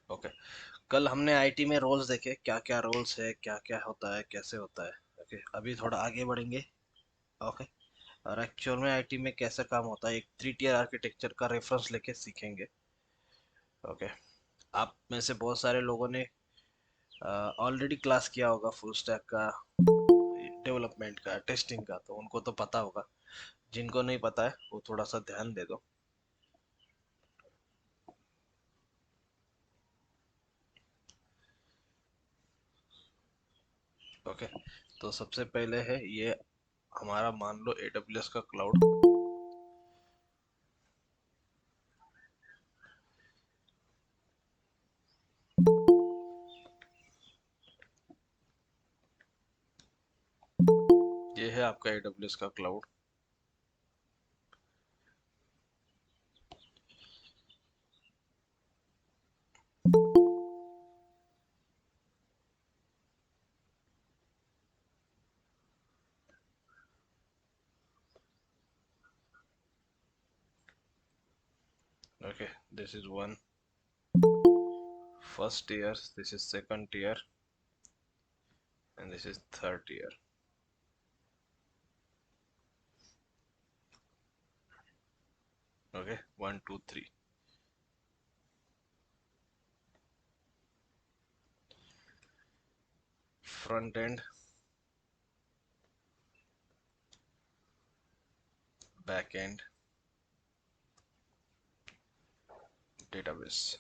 Okay, कल हमने IT में रोल्स देखे, क्या क्या रोल्स है, क्या क्या होता है, कैसे होता है। ओके, अभी थोड़ा आगे बढ़ेंगे। ओके, और एक्चुअल में आईटी में कैसे काम होता है, एक 3 टियर आर्किटेक्चर का रेफरेंस लेके सीखेंगे। ओके, आप में से बहुत सारे लोगों ने ऑलरेडी क्लास किया होगा फुल स्टैक का, डेवलपमेंट का, टेस्टिंग का, तो उनको तो पता होगा। जिनको नहीं पता है वो थोड़ा सा ध्यान दे दो। ओके, तो सबसे पहले है ये हमारा, मान लो AWS का क्लाउड। ये है आपका AWS का cloud. Okay, this is one first tier, this is second tier, and this is third tier. Okay, one, two, three. Front end, back end, database.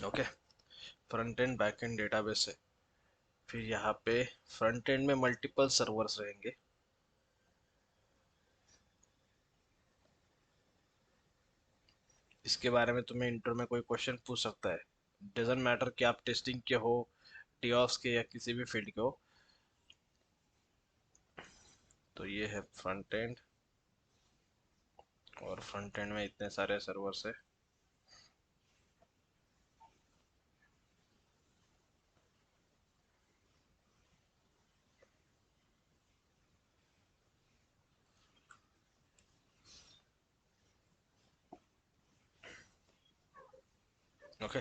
Okay, front end back and database है। फिर यहाँ पे front end में multiple servers रहेंगे। इसके बारे में तुम्हें इंटर में कोई क्वेश्चन पूछ सकता है। डजेंट मैटर कि आप टेस्टिंग के हो, टीओस के, या किसी भी फील्ड के हो। तो ये है फ्रंट एंड, और फ्रंट एंड में इतने सारे सर्वर्स है। ओके,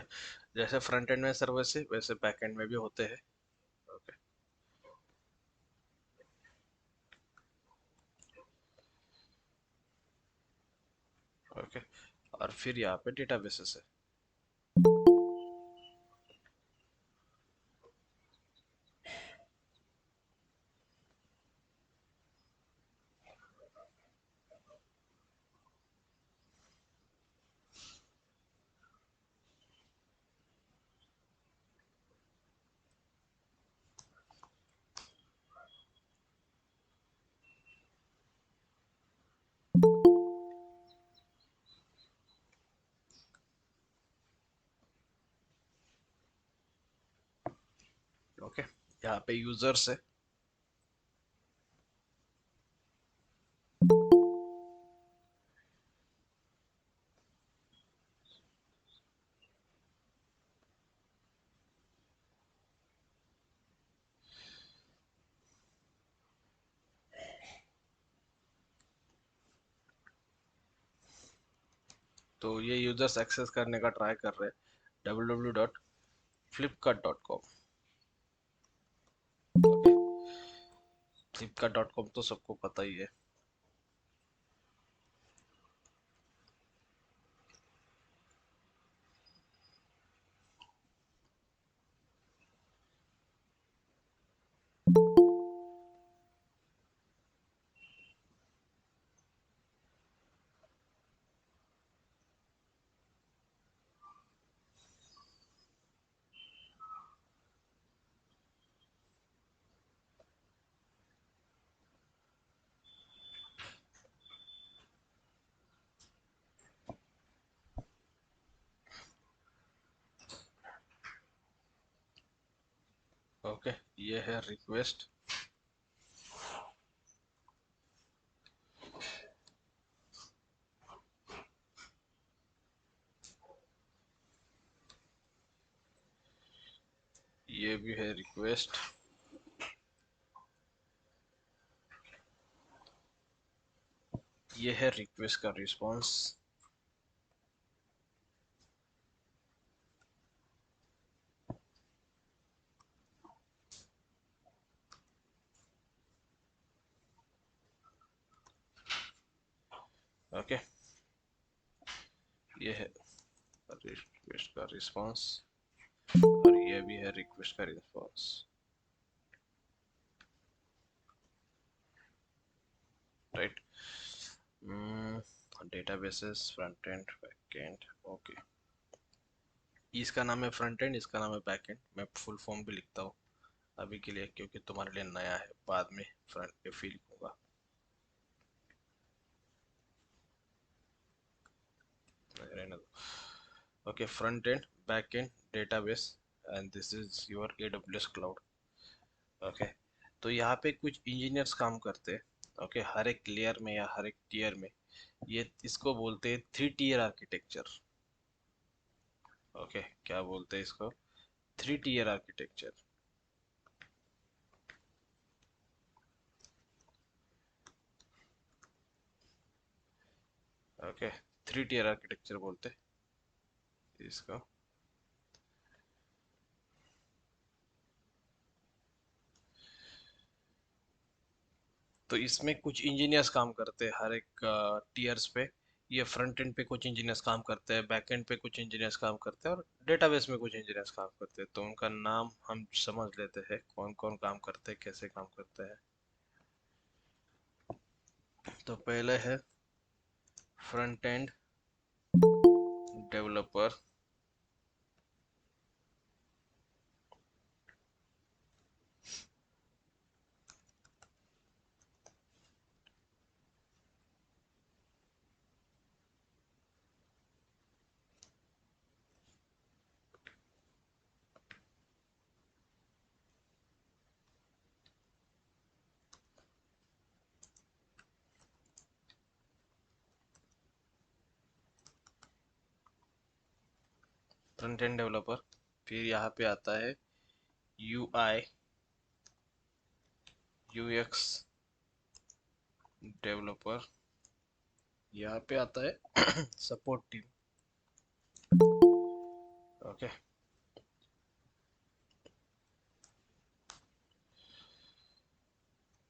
जैसे फ्रंट एंड में सर्वर्स है वैसे बैक एंड में भी होते हैं। ओके। ओके, और फिर यहाँ पे डेटाबेसेस है। ओके, यहाँ पे यूजर्स है। तो ये यूजर्स एक्सेस करने का ट्राई कर रहे हैं www.flipkart.com। ओके, flipkart.com तो सबको पता ही है। ओके, ये है रिक्वेस्ट। ये भी है रिक्वेस्ट। ये है रिक्वेस्ट का रिस्पांस। ओके, ये है रिक्वेस्ट का रिस्पांस और ये भी है रिक्वेस्ट का response. Right, databases front end back and. Okay, इसका नाम है फ्रंट एंड, इसका नाम है बैक एंड। मैं फुल फॉर्म भी लिखता हूँ अभी के लिए, क्योंकि तुम्हारे लिए नया है, बाद में फ्रंट पे फील लिखूंगा। रहने दो। Okay, front end, back and, database, and this is your AWS cloud. Okay, तो यहाँ पे कुछ इंजीनियर्स काम करते हैं। ओके, हर एक लेयर में या हर एक टीयर में, ये इसको बोलते हैं 3 टीयर आर्किटेक्चर। ओके, क्या बोलते हैं इसको? 3 tier architecture. Okay, 3 tier architecture बोलते हैं इसको। तो इसमें कुछ इंजीनियर्स काम करते हैं हर एक टीयर्स पे। ये फ्रंट एंड पे कुछ इंजीनियर्स काम करते हैं, बैक एंड पे कुछ इंजीनियर्स काम करते हैं, और डेटाबेस में कुछ इंजीनियर्स काम करते हैं। तो उनका नाम हम समझ लेते हैं, कौन कौन काम करते हैं, कैसे काम करते हैं। तो पहले है front end developer. Front end developer. फिर यहाँ पे आता है UI UX डेवलपर। यहाँ पे आता है सपोर्ट टीम। ओके,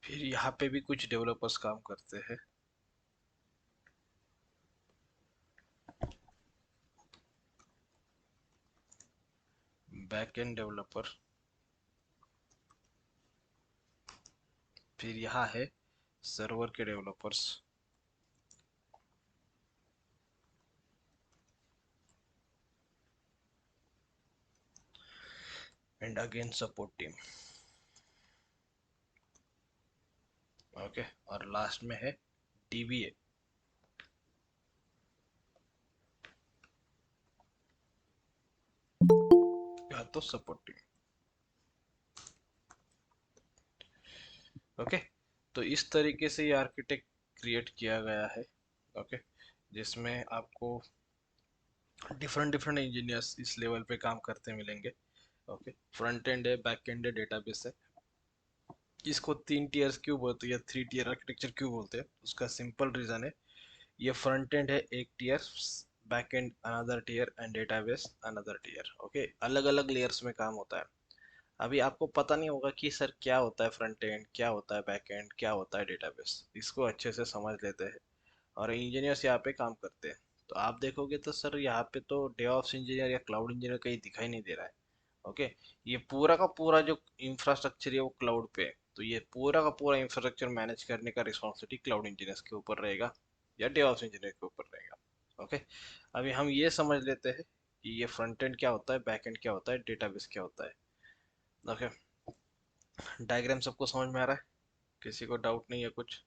फिर यहाँ पे भी कुछ डेवलपर्स काम करते हैं। Back end developer. फिर यहाँ है सर्वर के developers. And again support team. Okay, और लास्ट में है DBA या तो सपोर्ट टीम। ओके, तो इस तरीके से ये आर्किटेक्ट क्रिएट किया गया है। ओके, जिसमें आपको डिफरेंट डिफरेंट इंजीनियर्स इस लेवल पे काम करते मिलेंगे। ओके, फ्रंट एंड है, बैक एंड है, डेटाबेस है। इसको 3 टीयर्स क्यों बोलते हैं या 3 टीयर आर्किटेक्चर क्यों बोलते हैं? उसका सिंपल रीजन है, ये फ्रंट एंड है एक tier, back end another tier, and database another tier. Okay, अलग अलग लेयर्स में काम होता है। अभी आपको पता नहीं होगा कि सर क्या होता है फ्रंट एंड, क्या होता है बैक एंड, क्या होता है डेटाबेस। इसको अच्छे से समझ लेते हैं और इंजीनियर्स यहाँ पे काम करते हैं। तो आप देखोगे तो सर यहाँ पे तो डेवऑप्स इंजीनियर या क्लाउड इंजीनियर कहीं दिखाई नहीं दे रहा है। ओके, ये पूरा का पूरा जो इंफ्रास्ट्रक्चर है वो क्लाउड पे है। तो ये पूरा का पूरा इंफ्रास्ट्रक्चर मैनेज करने का रिस्पॉन्सिबिलिटी क्लाउड इंजीनियर्स के ऊपर रहेगा या डेवऑप्स इंजीनियर के ऊपर रहेगा। ओके, अभी हम ये समझ लेते हैं कि ये फ्रंट एंड क्या होता है, बैक एंड क्या होता है, डेटाबेस क्या होता है। ओके, डायग्राम सबको समझ में आ रहा है? किसी को डाउट नहीं है कुछ?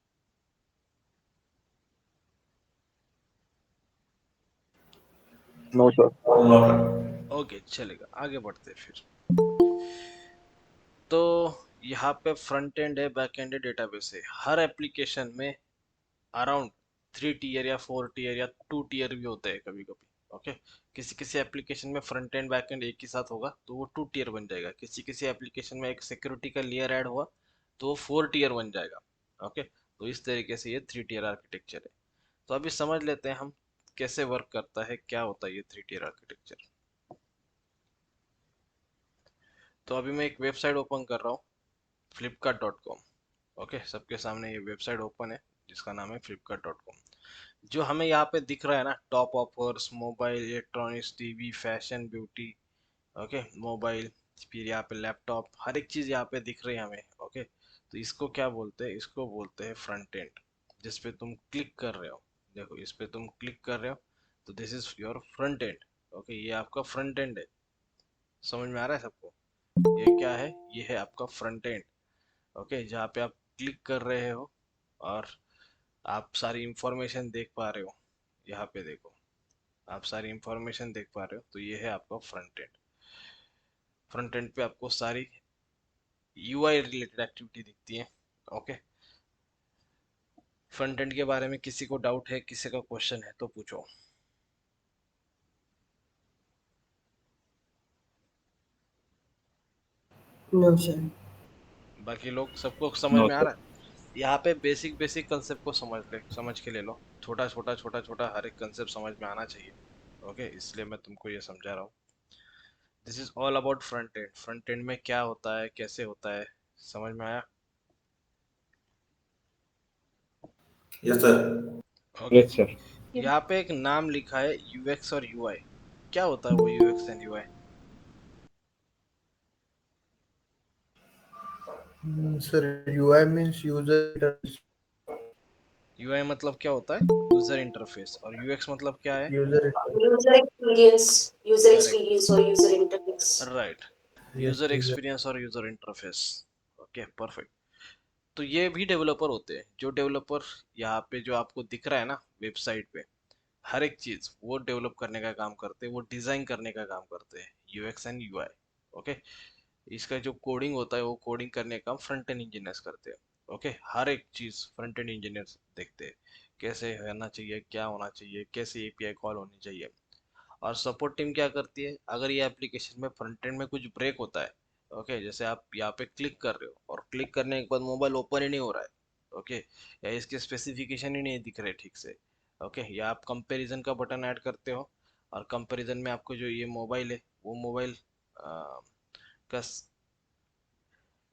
No sir. ओके, चलेगा, आगे बढ़ते हैं फिर। तो यहाँ पे फ्रंट एंड है, बैक एंड है, डेटाबेस है। हर एप्लीकेशन में अराउंड 3 टीयर या 4 टीयर या 2 टीयर भी होते हैं कभी कभी। ओके, किसी किसी एप्लीकेशन में फ्रंट एंड बैक एंड एक ही साथ होगा तो वो 2 टीयर बन जाएगा। किसी किसी एप्लीकेशन में एक सिक्योरिटी का लेयर ऐड हुआ तो वो 4 टीयर बन जाएगा। ओके, तो इस तरीके से ये 3 टीयर आर्किटेक्चर है। तो अभी समझ लेते हैं हम कैसे वर्क करता है, क्या होता है ये 3 टीयर आर्किटेक्चर। तो अभी मैं एक वेबसाइट ओपन कर रहा हूँ, flipkart.com। ओके, सबके सामने ये वेबसाइट ओपन है जिसका नाम है flipkart.com। जो हमें यहाँ पे दिख रहा है ना, top offers, mobile, electronics, TV, fashion, beauty, okay, mobile, फिर यहाँ पे लैपटॉप, हर एक चीज यहाँ पे दिख रही है हमें। ओके, तो इसको क्या बोलते हैं? इसको बोलते हैं फ्रंट एंड, जिस पे तुम क्लिक कर रहे हो। देखो, इस पे तुम क्लिक कर रहे हो, तो this is your front end. Okay, ये आपका फ्रंट एंड है। समझ में आ रहा है सबको? ये क्या है? ये है आपका फ्रंट एंड। ओके, जहाँ पे आप क्लिक कर रहे हो और आप सारी इंफॉर्मेशन देख पा रहे हो। यहाँ पे देखो, आप सारी इंफॉर्मेशन देख पा रहे हो, तो ये है आपका फ्रंट एंड। फ्रंट एंड पे आपको सारी यूआई रिलेटेड एक्टिविटी दिखती है। ओके, फ्रंट एंड के बारे में किसी को डाउट है, किसी का क्वेश्चन है तो पूछो। No, sir. बाकी लोग, सबको समझ नो में आ सर। रहा है? यहाँ पे बेसिक बेसिक कंसेप्ट को समझ के ले लो। छोटा छोटा छोटा छोटा हर एक कंसेप्ट समझ में आना चाहिए। ओके, इसलिए मैं तुमको ये समझा रहा हूँ। This is all about front end. Front end में क्या होता है, कैसे होता है, समझ में आया? Yes sir. Okay, yes sir. यहाँ पे एक नाम लिखा है यूएक्स और यूआई। क्या होता है वो UX and UI? Sir, UI means user interface. UI मतलब क्या होता है? User interface. और यूएक्स मतलब क्या है? User interface. User correct, experience or user interface. Right, Yes, user user. Experience और यूजर इंटरफेस। Okay, perfect. तो ये भी डेवलपर होते हैं। जो डेवलपर यहाँ पे जो आपको दिख रहा है ना वेबसाइट पे, हर एक चीज वो डेवलप करने का काम करते हैं, वो डिजाइन करने का काम करते हैं, यूएक्स एंड यूआई। ओके, इसका जो कोडिंग होता है वो कोडिंग करने का काम फ्रंट एंड इंजीनियर्स करते हैं। ओके, हर एक चीज फ्रंट एंड इंजीनियर्स देखते हैं, कैसे होना चाहिए, क्या होना चाहिए, कैसे एपीआई कॉल होनी चाहिए। और सपोर्ट टीम क्या करती है? अगर ये एप्लीकेशन में फ्रंट एंड में कुछ ब्रेक होता है, ओके, जैसे आप यहाँ पे क्लिक कर रहे हो और क्लिक करने के बाद मोबाइल ओपन ही नहीं हो रहा है, ओके, या इसके स्पेसिफिकेशन ही नहीं दिख रहे ठीक से, ओके, या आप कंपैरिजन का बटन ऐड करते हो और कंपैरिजन में आपको जो ये मोबाइल है वो मोबाइल का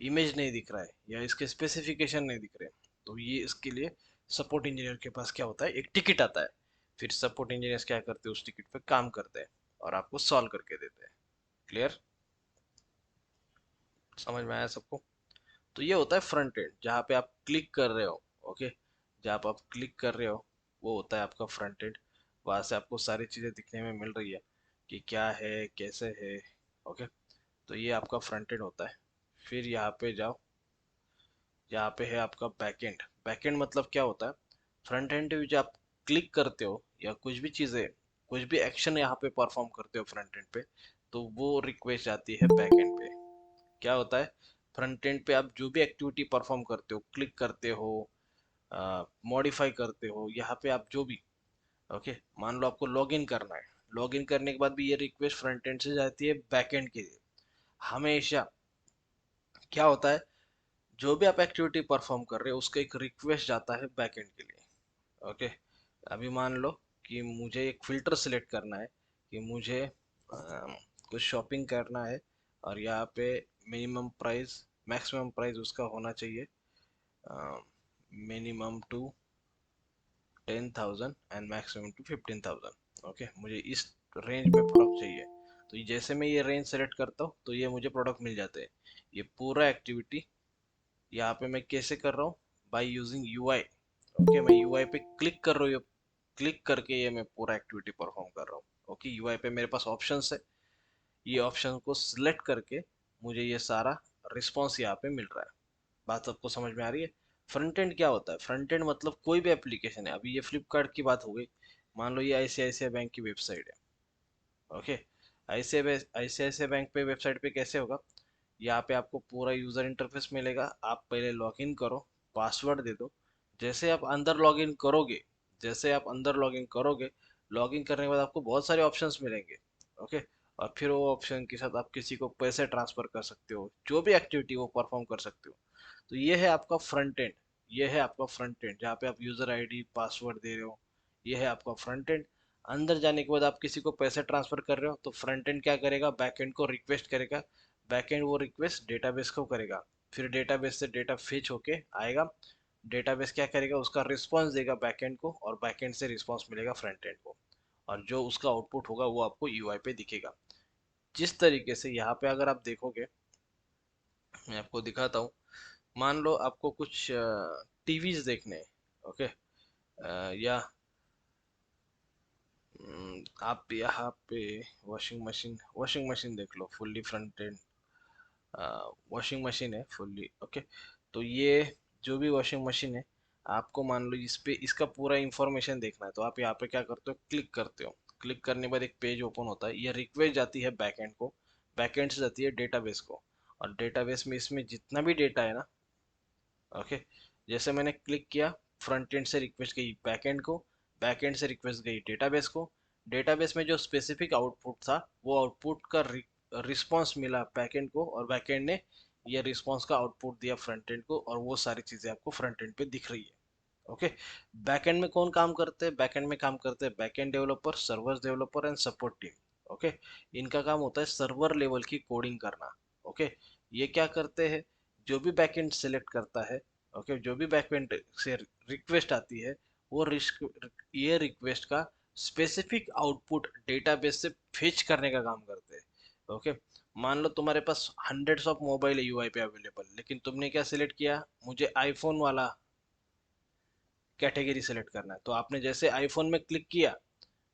इमेज नहीं दिख रहा है या इसके स्पेसिफिकेशन नहीं दिख रहे, तो ये इसके लिए सपोर्ट इंजीनियर के पास क्या होता है? एक टिकट आता है। फिर सपोर्ट इंजीनियर्स क्या करते हैं? उस टिकट पे काम करते हैं और आपको सॉल्व करके देते हैं। क्लियर? समझ में आया सबको? तो ये होता है फ्रंट एंड, जहाँ पे आप क्लिक कर रहे हो। ओके, जहाँ पे आप क्लिक कर रहे हो वो होता है आपका फ्रंट एंड। वहां से आपको सारी चीजें दिखने में मिल रही है कि क्या है, कैसे है। ओके, तो ये आपका फ्रंट एंड होता है। फिर यहाँ पे जाओ, यहाँ पे है आपका बैकएंड। बैकएंड मतलब क्या होता है? फ्रंट एंड पे जो आप क्लिक करते हो या कुछ भी चीज़ें, कुछ भी एक्शन यहाँ पे परफॉर्म करते हो फ्रंट एंड पे, तो वो रिक्वेस्ट जाती है बैक एंड पे। क्या होता है? फ्रंट एंड पे आप जो भी एक्टिविटी परफॉर्म करते हो, क्लिक करते हो, मॉडिफाई करते हो, यहाँ पे आप जो भी, ओके, मान लो आपको लॉग इन करना है, लॉग इन करने के बाद भी ये रिक्वेस्ट फ्रंट एंड से जाती है बैक एंड के लिए। हमेशा क्या होता है? जो भी आप एक्टिविटी परफॉर्म कर रहे हो उसका एक रिक्वेस्ट जाता है बैकएंड के लिए। ओके, अभी मान लो कि मुझे एक फिल्टर सिलेक्ट करना है कि मुझे कुछ शॉपिंग करना है और यहाँ पे मिनिमम प्राइस, मैक्सिमम प्राइस उसका होना चाहिए minimum to 10,000 and maximum to 15,000। Okay, मुझे इस रेंज में प्रोडक्ट चाहिए। तो जैसे मैं ये रेंज सेलेक्ट करता हूँ तो ये मुझे प्रोडक्ट मिल जाते हैं। ये पूरा एक्टिविटी यहाँ पे मैं कैसे कर रहा हूँ? By using UI. ओके, मैं यूआई पे क्लिक कर रहा हूँ, क्लिक करके ये मैं पूरा एक्टिविटी परफॉर्म कर रहा हूँ। ओके, यूआई पे मेरे पास ऑप्शंस है, ये ऑप्शन को सिलेक्ट करके मुझे ये सारा रिस्पॉन्स यहाँ पे मिल रहा है। बात सबको समझ में आ रही है? फ्रंट एंड क्या होता है? फ्रंट एंड मतलब कोई भी एप्लीकेशन है। अभी ये फ्लिपकार्ट की बात हो गई, मान लो ये आईसीआईसीआई बैंक की वेबसाइट है। ओके, आईसीआईसीआई बैंक पे वेबसाइट पे कैसे होगा? यहाँ पे आपको पूरा यूजर इंटरफेस मिलेगा। आप पहले लॉगिन करो, पासवर्ड दे दो। जैसे आप अंदर लॉगिन करोगे, जैसे आप अंदर लॉगिन करोगे, लॉगिन करने के बाद आपको बहुत सारे ऑप्शंस मिलेंगे। ओके, और फिर वो ऑप्शन के साथ आप किसी को पैसे ट्रांसफर कर सकते हो, जो भी एक्टिविटी वो परफॉर्म कर सकते हो। तो ये है आपका फ्रंट एंड। ये है आपका फ्रंट एंड जहाँ पे आप यूजर आईडी पासवर्ड दे रहे हो। ये है आपका फ्रंट एंड। अंदर जाने के बाद आप किसी को पैसे ट्रांसफर कर रहे हो तो फ्रंट एंड क्या करेगा? बैक एंड को रिक्वेस्ट करेगा, बैक एंड वो रिक्वेस्ट डेटाबेस को करेगा, फिर डेटाबेस से डेटा फेच होके आएगा डेटाबेस क्या करेगा, उसका रिस्पॉन्स देगा बैकएंड को, और बैकएंड से रिस्पॉन्स मिलेगा फ्रंट एंड को, और जो उसका आउटपुट होगा वो आपको यूआई पे दिखेगा। जिस तरीके से यहाँ पे अगर आप देखोगे, मैं आपको दिखाता हूँ। मान लो आपको कुछ टीवीज देखने हैं, ओके, या आप यहाँ पे वॉशिंग मशीन देख लो, fully front end washing machine है फुल्ली, ओके। तो ये जो भी वॉशिंग मशीन है, आपको मान लो इस पे इसका पूरा इंफॉर्मेशन देखना है, तो आप यहाँ पे क्या करते हो, क्लिक करते हो। क्लिक करने के बाद एक पेज ओपन होता है, ये रिक्वेस्ट जाती है बैकएंड को, बैकएंड से जाती है डेटाबेस को, और डेटाबेस में इसमें जितना भी डेटा है ना, ओके, जैसे मैंने क्लिक किया, फ्रंट एंड से रिक्वेस्ट गई बैकएंड को, बैकएंड से रिक्वेस्ट गई डेटाबेस को, डेटाबेस में जो स्पेसिफिक आउटपुट था वो आउटपुट का रिस्पॉन्स मिला बैकएंड को, और बैकएंड ने ये रिस्पॉन्स का आउटपुट दिया फ्रंट एंड को, और वो सारी चीज़ें आपको फ्रंट एंड पे दिख रही है, ओके। बैकएंड में कौन काम करते हैं, बैकएंड में काम करते हैं backend developer, server developer and support team, okay. इनका काम होता है सर्वर लेवल की कोडिंग करना, ओके। ये क्या करते हैं, जो भी बैकएंड सेलेक्ट करता है, ओके, जो भी बैकएंड से रिक्वेस्ट आती है, वो ये रिक्वेस्ट का स्पेसिफिक आउटपुट डेटाबेस से फेच करने का काम करते हैं, ओके। मान लो तुम्हारे पास हंड्रेड्स ऑफ मोबाइल है यूआई पे अवेलेबल, लेकिन तुमने क्या सिलेक्ट किया, मुझे आईफोन वाला कैटेगरी सेलेक्ट करना है, तो आपने जैसे आईफोन में क्लिक किया,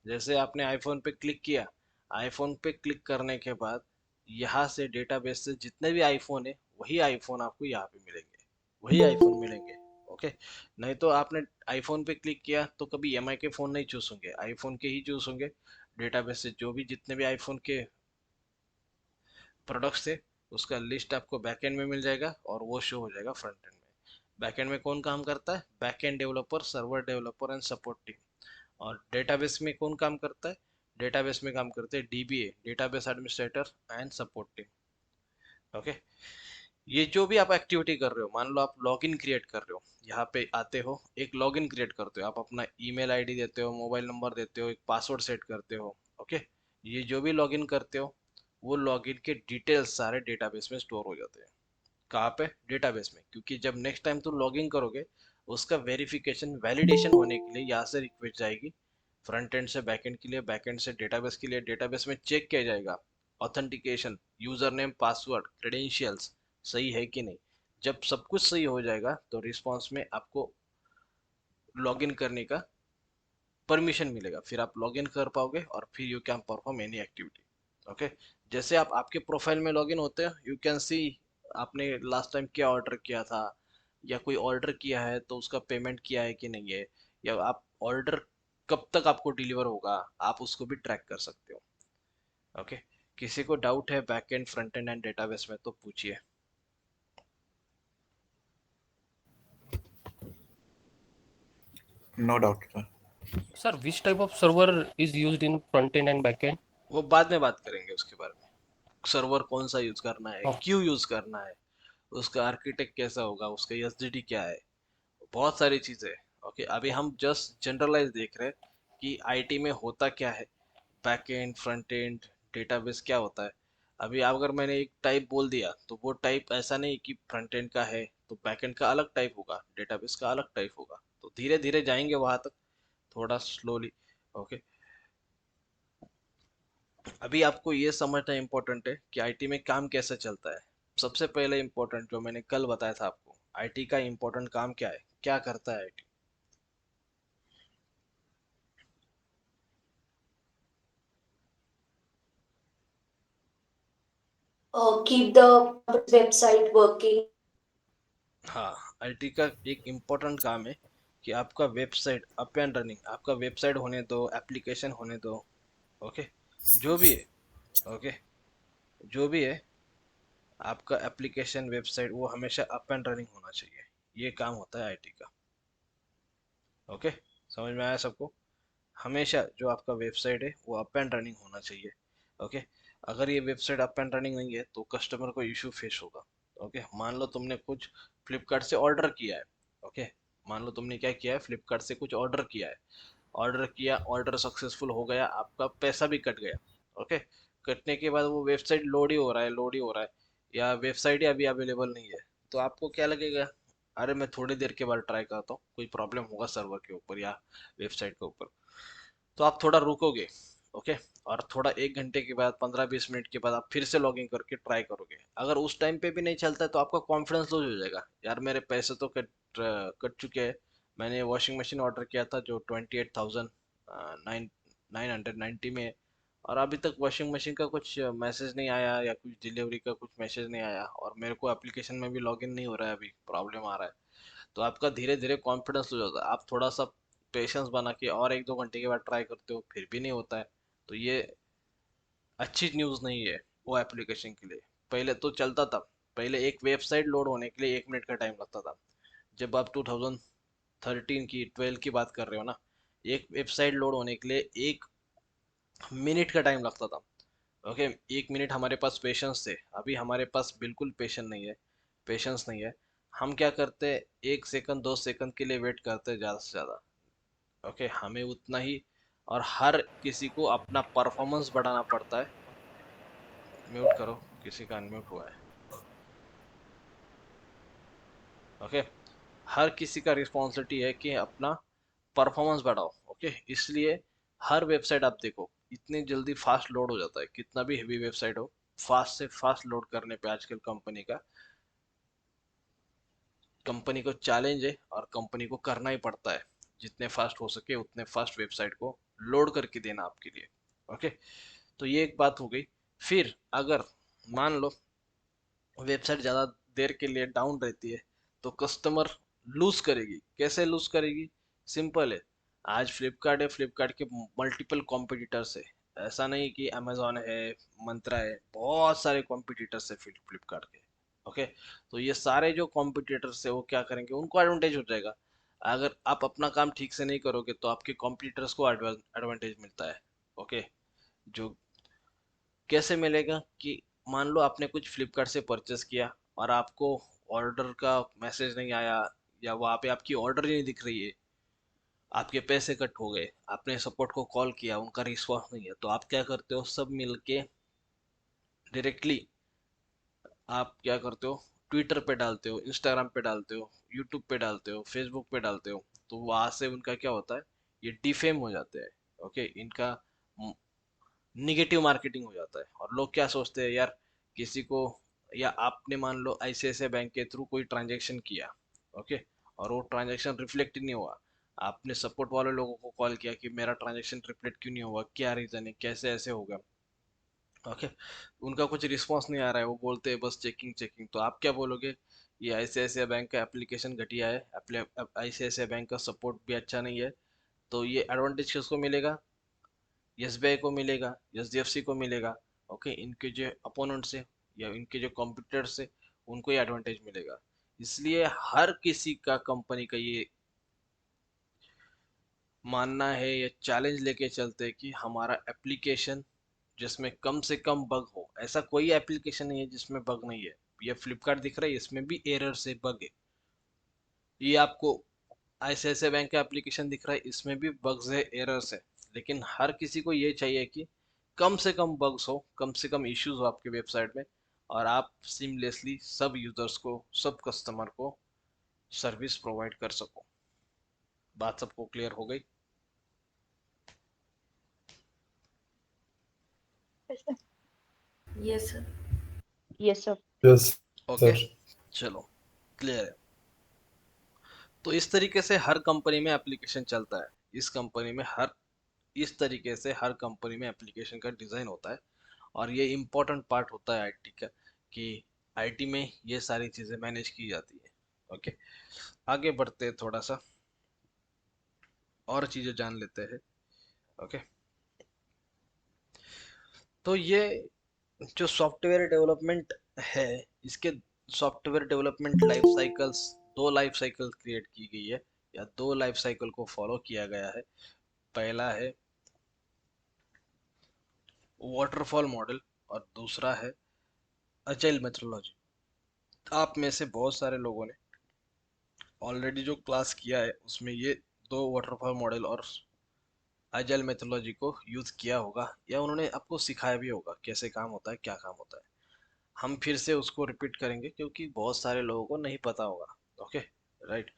जैसे आपने आईफोन पे क्लिक किया, आईफोन पे क्लिक करने के बाद यहाँ से डेटाबेस से जितने भी आईफोन है, वही आईफोन आपको यहाँ पे मिलेंगे, वही आईफोन मिलेंगे, ओके। नहीं तो आपने आईफोन पे क्लिक किया तो कभी एमआई के फ़ोन नहीं चूज होंगे, आईफोन के ही चूज होंगे। डेटाबेस से जो भी जितने भी आईफोन के प्रोडक्ट्स थे, उसका लिस्ट आपको बैकएंड में मिल जाएगा, और वो शो हो जाएगा फ्रंट एंड में। बैकएंड में कौन काम करता है, backend developer, server developer and support team. और डेटाबेस में कौन काम करता है, डेटाबेस में काम करते हैं dBA, database administrator and support team, okay. ये जो भी आप एक्टिविटी कर रहे हो, मान लो आप लॉगिन क्रिएट कर रहे हो, यहाँ पे आते हो, एक लॉगिन क्रिएट करते हो, आप अपना ईमेल आईडी देते हो, मोबाइल नंबर देते हो, एक पासवर्ड सेट करते हो, ओके। ये जो भी लॉगिन करते हो, वो लॉगिन के डिटेल्स सारे डेटाबेस में स्टोर हो जाते हैं। कहाँ पे, डेटाबेस में, क्योंकि जब नेक्स्ट टाइम तुम लॉगिन करोगे, उसका वेरिफिकेशन वैलिडेशन होने के लिए यहाँ से रिक्वेस्ट जाएगी फ्रंट एंड से बैकएंड के लिए, बैकएंड से डेटाबेस के लिए, डेटाबेस में चेक किया जाएगा authentication, user name, password, credentials सही है कि नहीं। जब सब कुछ सही हो जाएगा तो रिस्पॉन्स में आपको लॉगिन करने का परमिशन मिलेगा, फिर आप लॉगिन कर पाओगे, और फिर you can perform any activity, okay. जैसे आप आपके प्रोफाइल में लॉगिन होते हैं, यू कैन सी आपने लास्ट टाइम क्या ऑर्डर किया था, या कोई ऑर्डर किया है तो उसका पेमेंट किया है कि नहीं है, या आप ऑर्डर कब तक आपको डिलीवर होगा, आप उसको भी ट्रैक कर सकते हो, ओके। किसी को डाउट है back and, front end and database में तो पूछिए। No doubt, sir. Sir, which type of server is used in front end and back end? वो बाद में बात करेंगे उसके बारे में, सर्वर कौन सा यूज करना है, Oh, क्यों यूज करना है, उसका आर्किटेक्ट कैसा होगा, उसका एसडीडी क्या है, बहुत सारी चीजें, ओके। अभी हम जस्ट जनरलाइज देख रहे हैं कि आईटी में होता क्या है, back and, front end, database क्या होता है। अभी अगर मैंने एक टाइप बोल दिया, तो वो टाइप ऐसा नहीं कि फ्रंट एंड का है तो बैक एंड का अलग टाइप होगा, डेटाबेस का अलग टाइप होगा, तो धीरे धीरे जाएंगे वहां तक, थोड़ा स्लोली, ओके। अभी आपको ये समझना इम्पोर्टेंट है कि आईटी में काम कैसे चलता है। सबसे पहले इम्पोर्टेंट जो मैंने कल बताया था आपको, आईटी का इम्पोर्टेंट काम क्या है, क्या करता है IT. Keep the website working. हाँ, आईटी का एक इम्पोर्टेंट काम है कि आपका वेबसाइट अप एंड रनिंग, आपका वेबसाइट होने दो, एप्लीकेशन होने दो, ओके, जो भी है, ओके, जो भी है, आपका एप्लीकेशन, वेबसाइट, वो हमेशा अप एंड रनिंग होना चाहिए। ये काम होता है आईटी का, ओके। समझ में आया सबको, हमेशा जो आपका वेबसाइट है वो अप एंड रनिंग होना चाहिए, ओके। अगर ये वेबसाइट अप एंड रनिंग नहीं है तो कस्टमर को इशू फेस होगा, ओके। मान लो तुमने कुछ फ्लिपकार्ट से ऑर्डर किया है, ओके, मान लो तुमने क्या किया है, फ्लिपकार्ट से कुछ ऑर्डर किया है, ऑर्डर किया, ऑर्डर सक्सेसफुल हो गया, आपका पैसा भी कट गया, ओके। कटने के बाद वो वेबसाइट लोड ही हो रहा है, लोड ही हो रहा है, या वेबसाइट ही अभी अवेलेबल नहीं है, तो आपको क्या लगेगा, अरे मैं थोड़ी देर के बाद ट्राई करता हूँ, कोई प्रॉब्लम होगा सर्वर के ऊपर या वेबसाइट के ऊपर, तो आप थोड़ा रुकोगे। ओके, और थोड़ा 1 घंटे के बाद 15-20 मिनट के बाद आप फिर से लॉगिन करके ट्राई करोगे। अगर उस टाइम पे भी नहीं चलता है तो आपका कॉन्फिडेंस लूज हो जाएगा, यार मेरे पैसे तो कट चुके हैं। मैंने वॉशिंग मशीन ऑर्डर किया था जो 28,990 में है, और अभी तक वॉशिंग मशीन का कुछ मैसेज नहीं आया या कुछ डिलीवरी का कुछ मैसेज नहीं आया, और मेरे को एप्लीकेशन में भी लॉगिन नहीं हो रहा है, अभी प्रॉब्लम आ रहा है। तो आपका धीरे धीरे कॉन्फिडेंस लूज होता है, आप थोड़ा सा पेशेंस बना के और 1-2 घंटे के बाद ट्राई करते हो, फिर भी नहीं होता है, तो ये अच्छी न्यूज़ नहीं है वो एप्लीकेशन के लिए। पहले तो चलता था, पहले एक वेबसाइट लोड होने के लिए 1 मिनट का टाइम लगता था। जब आप 2013 की 12 की बात कर रहे हो ना, एक वेबसाइट लोड होने के लिए 1 मिनट का टाइम लगता था। ओके, 1 मिनट हमारे पास पेशेंस थे, अभी हमारे पास बिल्कुल पेशेंस नहीं है, पेशेंस नहीं है। हम क्या करते हैं, 1 सेकंड 2 सेकंड के लिए वेट करते हैं ज़्यादा से ज़्यादा। ओके, हमें उतना ही, और हर किसी को अपना परफॉर्मेंस बढ़ाना पड़ता है। म्यूट करो, किसी का अनम्यूट हुआ है। ओके, हर किसी का रिस्पॉन्सिबिलिटी है कि अपना परफॉर्मेंस बढ़ाओ। ओके, इसलिए हर वेबसाइट आप देखो इतनी जल्दी फास्ट लोड हो जाता है, कितना भी हेवी वेबसाइट हो, फास्ट से फास्ट लोड करने पे आजकल कंपनी को चैलेंज है, और कंपनी को करना ही पड़ता है, जितने फास्ट हो सके उतने फास्ट वेबसाइट को लोड करके देना आपके लिए। ओके, तो ये एक बात हो गई। फिर अगर मान लो वेबसाइट ज़्यादा देर के लिए डाउन रहती है, तो कस्टमर लूज करेगी। कैसे लूज करेगी, सिंपल है। आज फ्लिपकार्ट है, फ्लिपकार्ट के मल्टीपल कॉम्पिटिटर्स है, ऐसा नहीं कि अमेजोन है, मंत्रा है, बहुत सारे कॉम्पिटिटर्स है फ्लिपकार्ट के। ओके, तो ये सारे जो कॉम्पिटिटर्स है वो क्या करेंगे, उनको एडवांटेज हो जाएगा। अगर आप अपना काम ठीक से नहीं करोगे तो आपके कॉम्पिटिटर्स को एडवांटेज मिलता है। ओके, जो कैसे मिलेगा कि मान लो आपने कुछ फ्लिपकार्ट से परचेस किया और आपको ऑर्डर का मैसेज नहीं आया, या वहाँ पे आपकी ऑर्डर ही नहीं दिख रही है, आपके पैसे कट हो गए, आपने सपोर्ट को कॉल किया, उनका रिस्पॉन्स नहीं है, तो आप क्या करते हो, सब मिलके डायरेक्टली आप क्या करते हो, ट्विटर पे डालते हो, इंस्टाग्राम पे डालते हो, यूट्यूब पे डालते हो, फेसबुक पे डालते हो, तो वहाँ से उनका क्या होता है, ये डिफेम हो जाते हैं। ओके, इनका निगेटिव मार्केटिंग हो जाता है, और लोग क्या सोचते हैं, यार किसी को, या आपने मान लो ICICI बैंक के थ्रू कोई ट्रांजेक्शन किया, ओके, और वो ट्रांजेक्शन रिफ्लेक्ट ही नहीं हुआ, आपने सपोर्ट वाले लोगों को कॉल किया कि मेरा ट्रांजेक्शन रिफ्लेक्ट क्यों नहीं हुआ, क्या रीज़न है, कैसे ऐसे होगा। ओके, उनका कुछ रिस्पॉन्स नहीं आ रहा है, वो बोलते हैं बस चेकिंग चेकिंग, तो आप क्या बोलोगे, ये ICICI बैंक का एप्लीकेशन घटिया है, ICICI बैंक का सपोर्ट भी अच्छा नहीं है। तो ये एडवांटेज किसको मिलेगा, SBI को मिलेगा, SDFC को मिलेगा। ओके, इनके जो अपोनेंट्स है या इनके जो कॉम्पिटिटर्स है, उनको ये एडवांटेज मिलेगा। इसलिए हर किसी का कंपनी का ये मानना है, ये चैलेंज लेके चलते हैं कि हमारा एप्लीकेशन जिसमें कम से कम बग हो। ऐसा कोई एप्लीकेशन नहीं है जिसमें बग नहीं है, ये फ्लिपकार्ट दिख रहा है, इसमें भी एरर से बग है। ये आपको ICICI बैंक का एप्लीकेशन दिख रहा है, इसमें भी बग्स है, एरर्स है। लेकिन हर किसी को ये चाहिए कि कम से कम बग्स हो, कम से कम इश्यूज हो आपके वेबसाइट में, और आप सीमलेसली सब यूजर्स को, सब कस्टमर को सर्विस प्रोवाइड कर सको। बात सबको क्लियर हो गई। Yes, sir. Yes, sir. Yes, okay, sir. चलो, क्लियर है। तो इस तरीके से हर कंपनी में एप्लीकेशन चलता है, इस कंपनी में हर इस तरीके से हर कंपनी में एप्लीकेशन का डिज़ाइन होता है, और ये इम्पोर्टेंट पार्ट होता है आईटी का, कि आईटी में ये सारी चीज़ें मैनेज की जाती है। ओके, आगे बढ़ते हैं, थोड़ा सा और चीज़ें जान लेते हैं। ओके, तो ये जो सॉफ्टवेयर डेवलपमेंट है, इसके software development life cycles, 2 life cycle create की गई है, या 2 लाइफ साइकिल को फॉलो किया गया है। पहला है वाटरफॉल मॉडल, और दूसरा है अजाइल मेथोडोलॉजी। आप में से बहुत सारे लोगों ने ऑलरेडी जो क्लास किया है उसमें ये 2 वाटरफॉल मॉडल और अजाइल मेथोडोलॉजी को यूज किया होगा, या उन्होंने आपको सिखाया भी होगा कैसे काम होता है, क्या काम होता है। हम फिर से उसको रिपीट करेंगे क्योंकि बहुत सारे लोगों को नहीं पता होगा। Okay, right.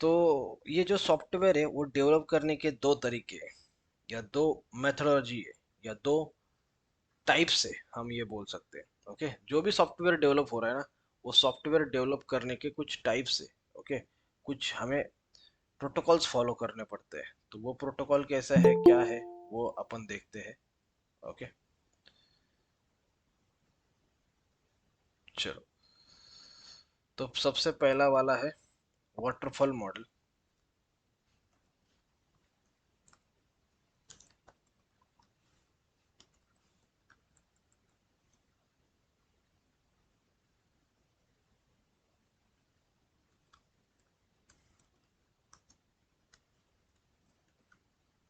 तो ये जो सॉफ्टवेयर है वो डेवलप करने के दो तरीके हैं, या दो मेथोडोलॉजी है, या दो टाइप से हम ये बोल सकते हैं। ओके, जो भी सॉफ्टवेयर डेवलप हो रहा है ना, वो सॉफ्टवेयर डेवलप करने के कुछ टाइप्स है। ओके, कुछ हमें प्रोटोकॉल्स फॉलो करने पड़ते हैं। तो वो प्रोटोकॉल कैसा है, क्या है, वो अपन देखते हैं। ओके, चलो। तो सबसे पहला वाला है वाटरफॉल मॉडल।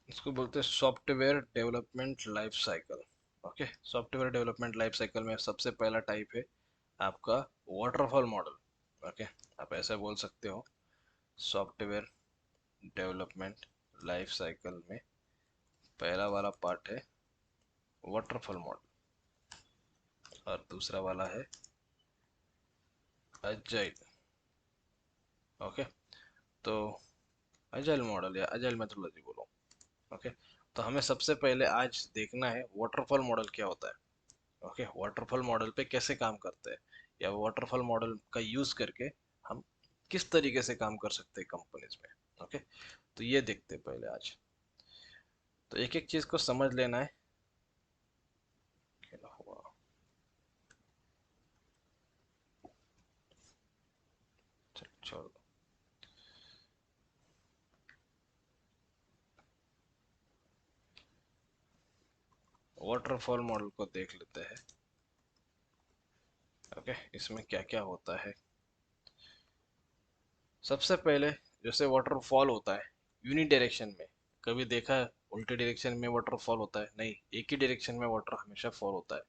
इसको बोलते हैं software development life cycle. Okay, software development life cycle में सबसे पहला टाइप है आपका वाटरफॉल मॉडल। ओके, आप ऐसा बोल सकते हो, सॉफ्टवेयर डेवलपमेंट लाइफ साइकिल में पहला वाला पार्ट है वाटरफॉल मॉडल, और दूसरा वाला है अजाइल। ओके, तो अजाइल मॉडल या अजाइल मेथोडोलॉजी बोलो। ओके, तो हमें सबसे पहले आज देखना है वाटरफॉल मॉडल क्या होता है। ओके, वाटरफॉल मॉडल पे कैसे काम करते हैं, या वाटरफॉल मॉडल का यूज करके हम किस तरीके से काम कर सकते हैं कंपनीज में। ओके, तो ये देखते हैं पहले आज। तो एक एक चीज को समझ लेना है। क्या हुआ, छोड़ दो। वाटरफॉल मॉडल को देख लेते हैं। ओके, इसमें क्या क्या होता है। सबसे पहले जैसे वाटरफॉल होता है यूनि डायरेक्शन में, कभी देखा है उल्टे डायरेक्शन में वाटरफॉल होता है? नहीं, एक ही डायरेक्शन में वाटर हमेशा फॉल होता है।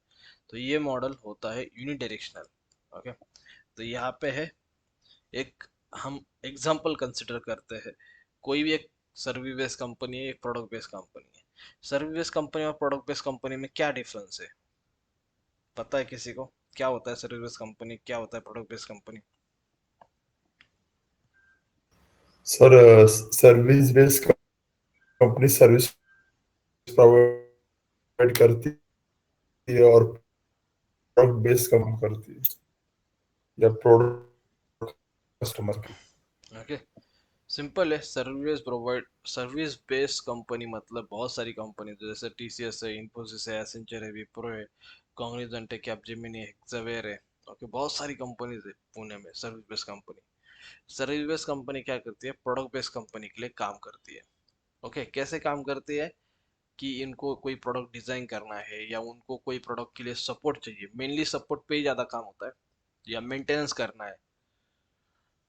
तो ये मॉडल होता है यूनि डायरेक्शनल। ओके, तो यहाँ पे है एक, हम एग्जांपल कंसिडर करते हैं। कोई भी एक सर्विस बेस्ड कंपनी है, एक प्रोडक्ट बेस्ड कंपनी है। सर्विस बेस्ड कंपनी और प्रोडक्ट बेस्ड कंपनी में क्या डिफरेंस है, पता है किसी को? क्या होता है सर्विस बेस्ड कंपनी, क्या होता है product based company? Sir service based company service provide करती है और प्रोडक्ट बेस्ड काम करती है, या प्रोडक्ट कस्टमर की। ओके, सिंपल है। सर्विस बेस्ड कंपनी मतलब बहुत सारी कंपनी, जैसे टीसीएस है, इन्फोसिस है, एसेंचर है, विप्रो है, कॉग्निजेंट है, कैपजेमिनी है, एक्सवेयर है। ओके, बहुत सारी कंपनीज है पुणे में service based company. Service based company क्या करती है, प्रोडक्ट बेस्ड कंपनी के लिए काम करती है। ओके, कैसे काम करती है कि इनको कोई प्रोडक्ट डिजाइन करना है, या उनको कोई प्रोडक्ट के लिए सपोर्ट चाहिए, मेनली सपोर्ट पे ही ज्यादा काम होता है, या मेंटेनेंस करना है।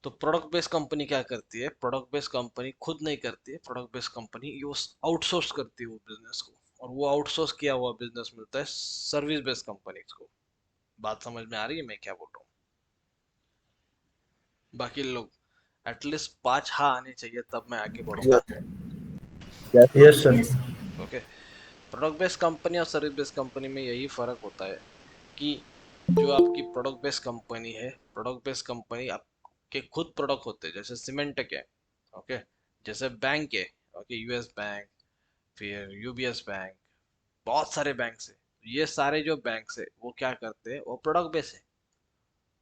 तो प्रोडक्ट बेस्ड कंपनी क्या करती है, प्रोडक्ट बेस्ड कंपनी खुद नहीं करती है, प्रोडक्ट बेस्ड कंपनी ये आउटसोर्स करती है वो बिजनेस को, और वो आउटसोर्स किया हुआ बिजनेस मिलता है सर्विस बेस्ड कंपनी को। बात समझ में आ रही है मैं क्या बोल रहा हूँ? बाकी लोग एटलीस्ट 5 हाँ आने चाहिए, तब मैं आगे बढ़ूंगा। Yes, sir. Okay, product based company और सर्विस बेस्ड कंपनी में यही फर्क होता है कि जो आपकी प्रोडक्ट बेस्ड कंपनी है, प्रोडक्ट बेस्ड कंपनी आपके खुद प्रोडक्ट होते हैं, जैसे सीमेंट है। ओके, जैसे बैंक है। ओके, यूएस बैंक, फिर यूबीएस बैंक, बहुत सारे बैंक है। ये सारे जो बैंक है वो क्या करते हैं, वो प्रोडक्ट बेस्ड है।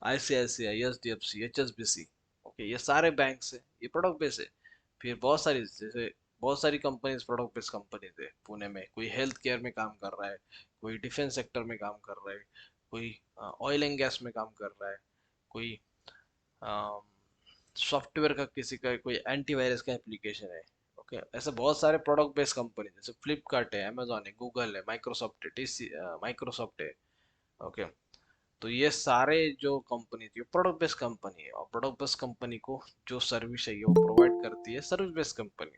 आईसीआईसीआई, एचडीएफसी, एचएसबीसी, ओके, ये सारे बैंक है, ये प्रोडक्ट बेस्ड है। फिर बहुत सारी, जैसे बहुत सारी कंपनीज प्रोडक्ट बेस्ड कंपनीज है पुणे में। कोई हेल्थ केयर में काम कर रहा है, कोई डिफेंस सेक्टर में काम कर रहा है, कोई ऑयल एंड गैस में काम कर रहा है, कोई सॉफ्टवेयर का, किसी का कोई एंटीवायरस का एप्लीकेशन है। ओके, ऐसे बहुत सारे प्रोडक्ट बेस्ड कंपनी, जैसे फ्लिपकार्ट है, अमेजोन है, गूगल है, माइक्रोसॉफ्ट है, टीसी माइक्रोसॉफ्ट है। ओके, तो ये सारे जो कंपनी थी प्रोडक्ट बेस्ड कंपनी है, और प्रोडक्ट बेस्ड कंपनी को जो सर्विस है वो प्रोवाइड करती है service based company.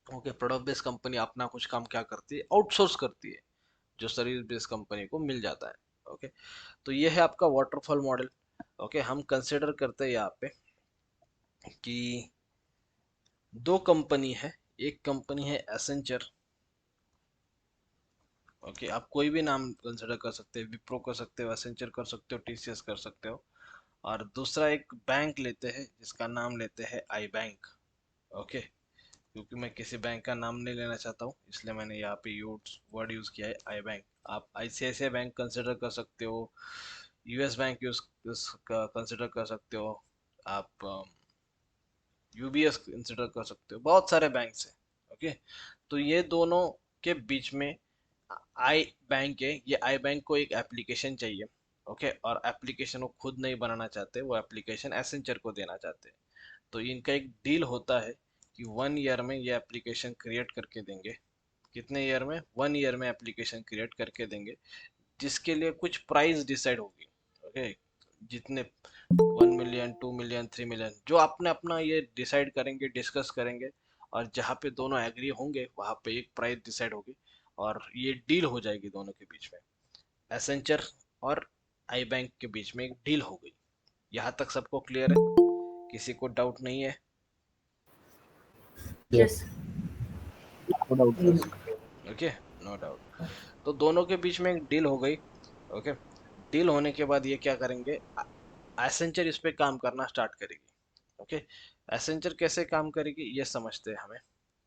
Okay, product based company अपना कुछ काम क्या करती है, आउटसोर्स करती है, जो सर्विस बेस्ड कंपनी को मिल जाता है। ओके, तो ये है आपका वाटरफॉल मॉडल। ओके, हम कंसिडर करते हैं यहाँ पे कि दो कंपनी है। एक कंपनी है एसेंचर। ओके, आप कोई भी नाम कंसिडर कर सकते हैं, विप्रो कर सकते हो, एसेंचर कर सकते हो, टीसीएस कर सकते हो। और दूसरा एक बैंक लेते हैं जिसका नाम लेते हैं आई बैंक। ओके, क्योंकि मैं किसी बैंक का नाम नहीं लेना चाहता हूँ इसलिए मैंने यहाँ पे वर्ड यूज़ किया है आई बैंक। आप आईसीआईसीआई बैंक कंसिडर कर सकते हो, यूएस बैंक यूज कंसिडर कर सकते हो, आप यूबीएस कंसिडर कर सकते हो, बहुत सारे बैंक्स हैं। ओके, तो ये दोनों के बीच में आई बैंक है। ये आई बैंक को एक एप्लीकेशन चाहिए। ओके, और एप्लीकेशन वो खुद नहीं बनाना चाहते, वो एप्लीकेशन एसेंचर को देना चाहते हैं। तो इनका एक डील होता है कि 1 ईयर में ये एप्लीकेशन क्रिएट करके देंगे। कितने ईयर में? 1 ईयर में एप्लीकेशन क्रिएट करके देंगे, जिसके लिए कुछ प्राइस डिसाइड होगी। ओके, जितने 1 मिलियन, 2 मिलियन, 3 मिलियन, जो आपने अपना ये डिसाइड करेंगे, डिस्कस करेंगे, और जहाँ पे दोनों एग्री होंगे वहाँ पे एक प्राइस डिसाइड होगी और ये डील हो जाएगी दोनों के बीच में। एसेंचर और आई बैंक के बीच में एक डील हो गई। यहाँ तक सबको क्लियर है? किसी को डाउट नहीं है? Yes. Okay, no doubt. तो दोनों के बीच में एक डील हो गई। ओके, डील होने के बाद ये क्या करेंगे, एसेंचर इस पे काम करना स्टार्ट करेगी। ओके, एसेंचर कैसे काम करेगी ये समझते हैं हमें।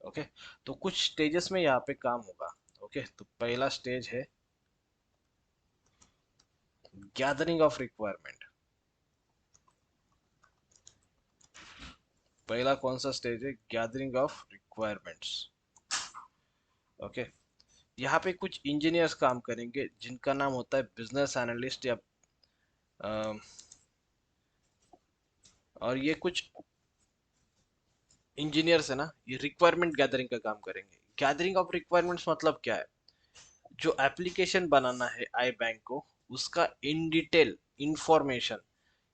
ओके, तो कुछ स्टेजेस में यहाँ पे काम होगा। ओके, तो पहला स्टेज है गैदरिंग ऑफ रिक्वायरमेंट। पहला कौन सा स्टेज है? Gathering of requirements. ओके, यहाँ पे कुछ इंजीनियर्स काम करेंगे जिनका नाम होता है बिजनेस एनालिस्ट या और ये कुछ इंजीनियर्स है ना, ये रिक्वायरमेंट गैदरिंग का काम करेंगे। गैदरिंग ऑफ रिक्वायरमेंट्स मतलब क्या है? जो एप्लीकेशन बनाना है आई बैंक को, उसका इन डिटेल इंफॉर्मेशन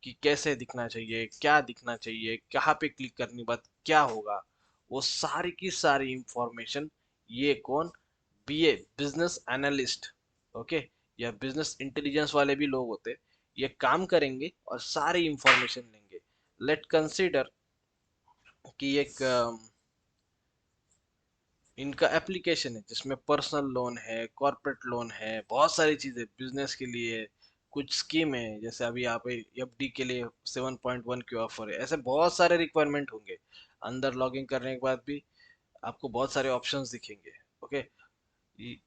कि कैसे दिखना चाहिए, क्या दिखना चाहिए, कहाँ पे क्लिक करने के बाद क्या होगा, वो सारी की सारी इंफॉर्मेशन ये कौन, बीए बिजनेस एनालिस्ट, ओके, या बिजनेस इंटेलिजेंस वाले भी लोग होते, ये काम करेंगे और सारी इंफॉर्मेशन लेंगे। लेट कंसीडर कि एक इनका एप्लीकेशन है जिसमें पर्सनल लोन है, कॉर्पोरेट लोन है, बहुत सारी चीज़ें बिजनेस के लिए, कुछ स्कीम है, जैसे अभी आप एफडी के लिए 7.1 की ऑफर है, ऐसे बहुत सारे रिक्वायरमेंट होंगे। अंदर लॉगिन करने के बाद भी आपको बहुत सारे ऑप्शंस दिखेंगे। ओके,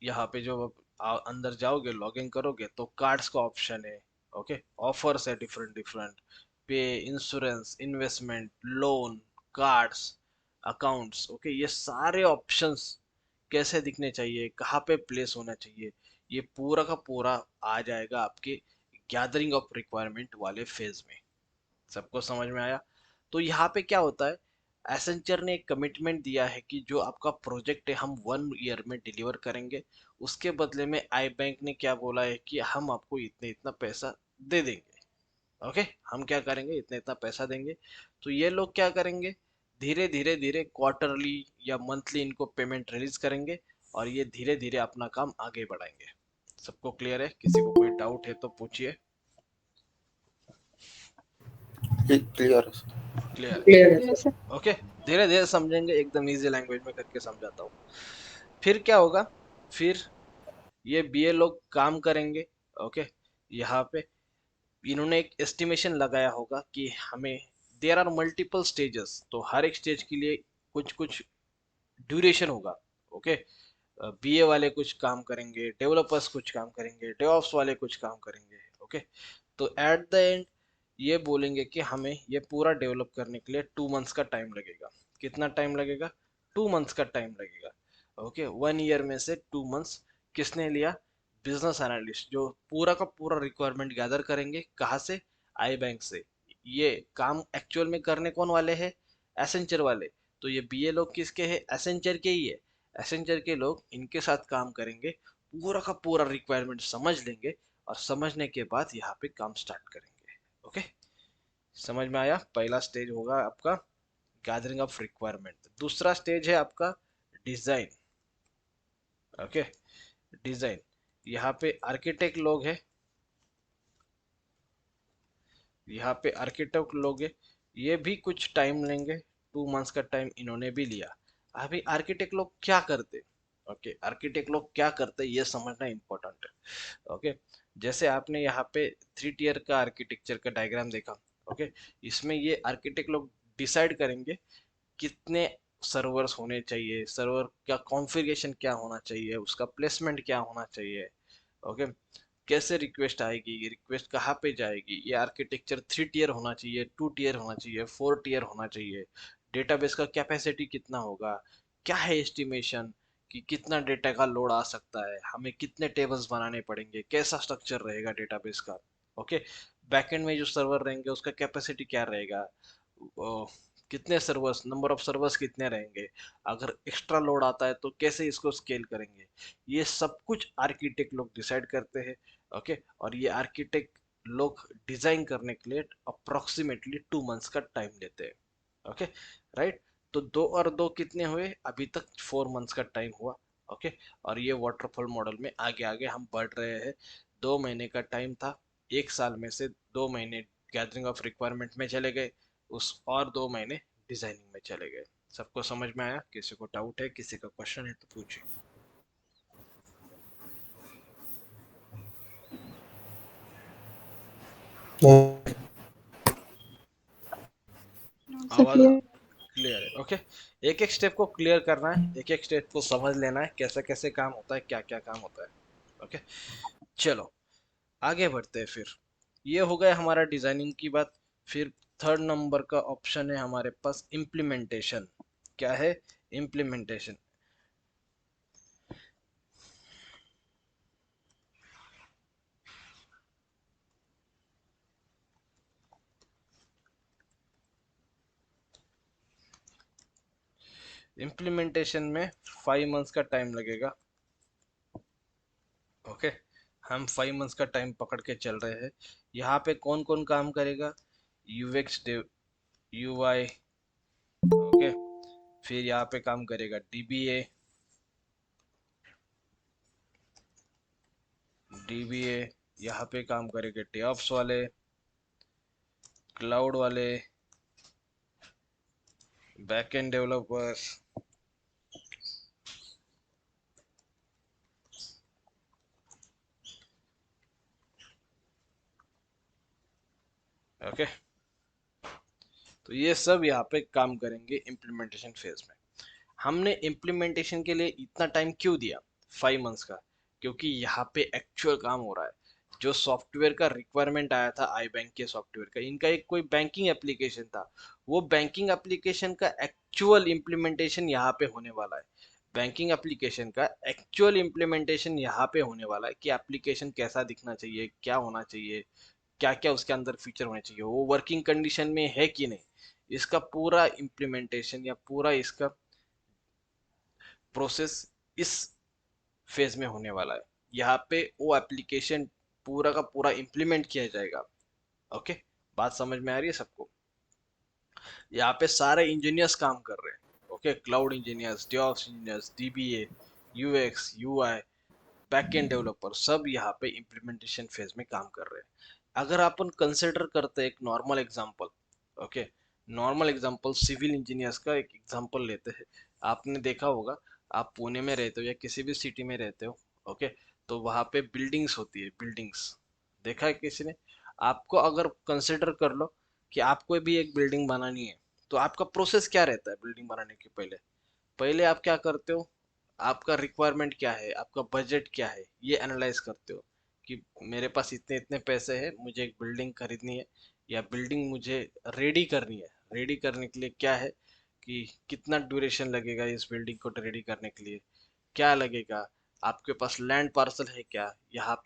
यहाँ पे जो अंदर जाओगे, लॉगिन करोगे तो कार्ड्स का ऑप्शन है। ओके, ऑफर्स है डिफरेंट डिफरेंट, पे, insurance, investment, loan, cards, accounts. Okay, ये सारे ऑप्शंस कैसे दिखने चाहिए, कहाँ पे प्लेस होना चाहिए, ये पूरा का पूरा आ जाएगा आपके गैदरिंग ऑफ रिक्वायरमेंट वाले फेज में। सबको समझ में आया? तो यहाँ पे क्या होता है, एसेंचर ने एक कमिटमेंट दिया है कि जो आपका प्रोजेक्ट है हम 1 ईयर में डिलीवर करेंगे। उसके बदले में आई बैंक ने क्या बोला है कि हम आपको इतने इतना पैसा दे देंगे। ओके, हम क्या करेंगे, इतना इतना पैसा देंगे। तो ये लोग क्या करेंगे, धीरे धीरे धीरे क्वार्टरली या मंथली इनको पेमेंट रिलीज करेंगे और ये धीरे धीरे अपना काम आगे बढ़ाएंगे। सबको क्लियर है? किसी को कोई डाउट है तो पूछिए। Clear. क्लियर है? Clear. ओके, धीरे धीरे समझेंगे, एकदम इजी लैंग्वेज में करके समझाता हूँ। फिर क्या होगा, फिर ये बीए लोग काम करेंगे। ओके, यहाँ पे इन्होंने एक एस्टिमेशन लगाया होगा कि हमें, देयर आर मल्टीपल स्टेजेस, तो हर एक स्टेज के लिए कुछ कुछ ड्यूरेशन होगा। ओके, बीए वाले कुछ काम करेंगे, डेवलपर्स कुछ काम करेंगे, डेवऑप्स वाले कुछ काम करेंगे। ओके, तो एट द एंड ये बोलेंगे कि हमें ये पूरा डेवलप करने के लिए 2 मंथ्स का टाइम लगेगा। कितना टाइम लगेगा? 2 मंथ्स का टाइम लगेगा। ओके, 1 ईयर में से 2 मंथ्स किसने लिया? बिजनेस एनालिस्ट, जो पूरा का पूरा रिक्वायरमेंट गैदर करेंगे। कहाँ से? आई बैंक से। ये काम एक्चुअल में करने कौन वाले हैं? एसेंचर वाले। तो ये बीए लोग किसके हैं? एसेंचर के ही है। एसेंचर के लोग इनके साथ काम करेंगे, पूरा का पूरा रिक्वायरमेंट समझ लेंगे और समझने के बाद यहाँ पे काम स्टार्ट करेंगे। ओके, समझ में आया? पहला स्टेज होगा आपका गैदरिंग ऑफ रिक्वायरमेंट। दूसरा स्टेज है आपका डिजाइन। ओके, डिजाइन, यहाँ पे आर्किटेक्ट लोग हैं, यहाँ पे आर्किटेक्ट लोग हैं, ये भी कुछ टाइम लेंगे। 2 मंथ्स का टाइम इन्होंने भी लिया। अभी आर्किटेक्ट लोग क्या करते? ओके, आर्किटेक्ट लोग क्या करते ये समझना इंपॉर्टेंट है। ओके, जैसे आपने यहाँ पे 3 टियर का आर्किटेक्चर का डायग्राम देखा, ओके, इसमें ये आर्किटेक्ट लोग डिसाइड करेंगे कितने सर्वर्स होने चाहिए, सर्वर का कॉन्फ़िगरेशन क्या होना चाहिए, उसका प्लेसमेंट क्या होना चाहिए, ओके, कैसे रिक्वेस्ट आएगी, रिक्वेस्ट कहाँ पे जाएगी, ये आर्किटेक्चर 3 टियर होना चाहिए, 2 टियर होना चाहिए, 4 टियर होना चाहिए, डेटाबेस का कैपेसिटी कितना होगा, क्या है एस्टिमेशन कि कितना डेटा का लोड आ सकता है, हमें कितने टेबल्स बनाने पड़ेंगे, कैसा स्ट्रक्चर रहेगा डेटाबेस का, ओके, बैकएंड में जो सर्वर रहेंगे उसका कैपेसिटी क्या रहेगा, कितने सर्वर्स, नंबर ऑफ सर्वर्स कितने रहेंगे, अगर एक्स्ट्रा लोड आता है तो कैसे इसको स्केल करेंगे, ये सब कुछ आर्किटेक्ट लोग डिसाइड करते हैं, ओके, और ये आर्किटेक्ट लोग डिजाइन करने के लिए अप्रोक्सीमेटली 2 मंथ्स का टाइम लेते हैं, ओके, राइट। तो 2 और 2 कितने हुए, अभी तक 4 मंथ्स का टाइम हुआ, ओके, और ये वाटरफॉल मॉडल में आगे आगे हम बढ़ रहे हैं। 2 महीने का टाइम था, 1 साल में से 2 महीने गैदरिंग ऑफ रिक्वायरमेंट में चले गए, उस और 2 महीने डिजाइनिंग में चले गए। सबको समझ में आया? किसी को डाउट है, किसी का क्वेश्चन है तो पूछिए। आवाज क्लियर है? ओके, एक एक स्टेप को क्लियर करना है, एक एक स्टेप को समझ लेना है, कैसे कैसे काम होता है, क्या क्या काम होता है, ओके। चलो आगे बढ़ते हैं फिर। ये हो गया हमारा डिजाइनिंग की बात। फिर 3rd नंबर का ऑप्शन है हमारे पास इम्प्लीमेंटेशन। क्या है? इम्प्लीमेंटेशन। इम्प्लीमेंटेशन में 5 मंथ्स का टाइम लगेगा, ओके। हम 5 मंथ्स का टाइम पकड़ के चल रहे हैं। यहाँ पे कौन कौन काम करेगा? यूएक्स यूआई, ओके, फिर यहाँ पे काम करेगा डीबीए, यहाँ पे काम करेंगे डेवऑप्स वाले, क्लाउड वाले, बैकएंड डेवलपर्स, ओके। तो ये सब यहाँ पे काम करेंगे इम्प्लीमेंटेशन फेज में। हमने इम्प्लीमेंटेशन के लिए इतना टाइम क्यों दिया 5 मंथ्स का? क्योंकि यहाँ पे एक्चुअल काम हो रहा है। जो सॉफ्टवेयर का रिक्वायरमेंट आया था आई बैंक के सॉफ्टवेयर का, इनका एक कोई बैंकिंग एप्लीकेशन था, वो बैंकिंग एप्लीकेशन का एक्चुअल इम्प्लीमेंटेशन यहाँ पे होने वाला है। बैंकिंग एप्लीकेशन का एक्चुअल इम्प्लीमेंटेशन यहाँ पे होने वाला है कि एप्लीकेशन कैसा दिखना चाहिए, क्या होना चाहिए, क्या क्या उसके अंदर फीचर होने चाहिए, वो वर्किंग कंडीशन में है कि नहीं, इसका पूरा इम्प्लीमेंटेशन या पूरा इसका प्रोसेस इस फेज में होने वाला है। यहाँ पे वो एप्लीकेशन पूरा का पूरा इम्प्लीमेंट किया जाएगा, ओके। बात समझ में आ रही है सबको? यहाँ पे सारे इंजीनियर्स काम कर रहे हैं, okay, cloud engineers, DevOps engineers, dBA, UX, UI, backend developer, सब यहाँ पे इम्प्लीमेंटेशन फेज में काम कर रहे हैं। अगर अपन कंसिडर करते हैं एक normal example, okay, normal example civil engineers का एक एग्जांपल लेते हैं। आपने देखा होगा, आप पुणे में रहते हो या किसी भी सिटी में रहते हो, ओके, तो वहाँ पे बिल्डिंग्स होती है, बिल्डिंग्स देखा है किसी ने? आपको अगर कंसिडर कर लो कि आपको भी एक बिल्डिंग बनानी है, तो आपका प्रोसेस क्या रहता है बिल्डिंग बनाने के पहले? पहले आप क्या करते हो? आपका रिक्वायरमेंट क्या है, आपका बजट क्या है, ये एनालाइज करते हो कि मेरे पास इतने इतने पैसे हैं, मुझे एक बिल्डिंग खरीदनी है या बिल्डिंग मुझे रेडी करनी है। रेडी करने के लिए क्या है कि कितना ड्यूरेशन लगेगा इस बिल्डिंग को रेडी करने के लिए, क्या लगेगा, आपके पास लैंड पार्सल है क्या, या आप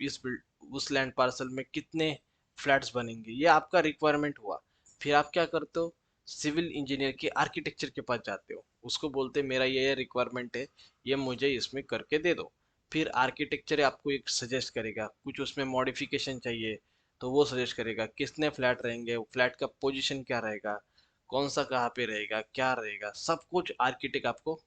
उस लैंड पार्सल में कितने फ्लैट्स बनेंगे, ये आपका रिक्वायरमेंट हुआ। फिर आप क्या करते हो? सिविल इंजीनियर के आर्किटेक्चर के पास जाते हो, उसको बोलते मेरा ये रिक्वायरमेंट है, ये मुझे इसमें करके दे दो। फिर आर्किटेक्चर आपको एक सजेस्ट करेगा, कुछ उसमें मॉडिफिकेशन चाहिए तो वो सजेस्ट करेगा कितने फ्लैट रहेंगे, फ्लैट का पोजीशन क्या रहेगा, कौन सा कहाँ पे रहेगा, क्या रहेगा, सब कुछ आर्किटेक्ट आपको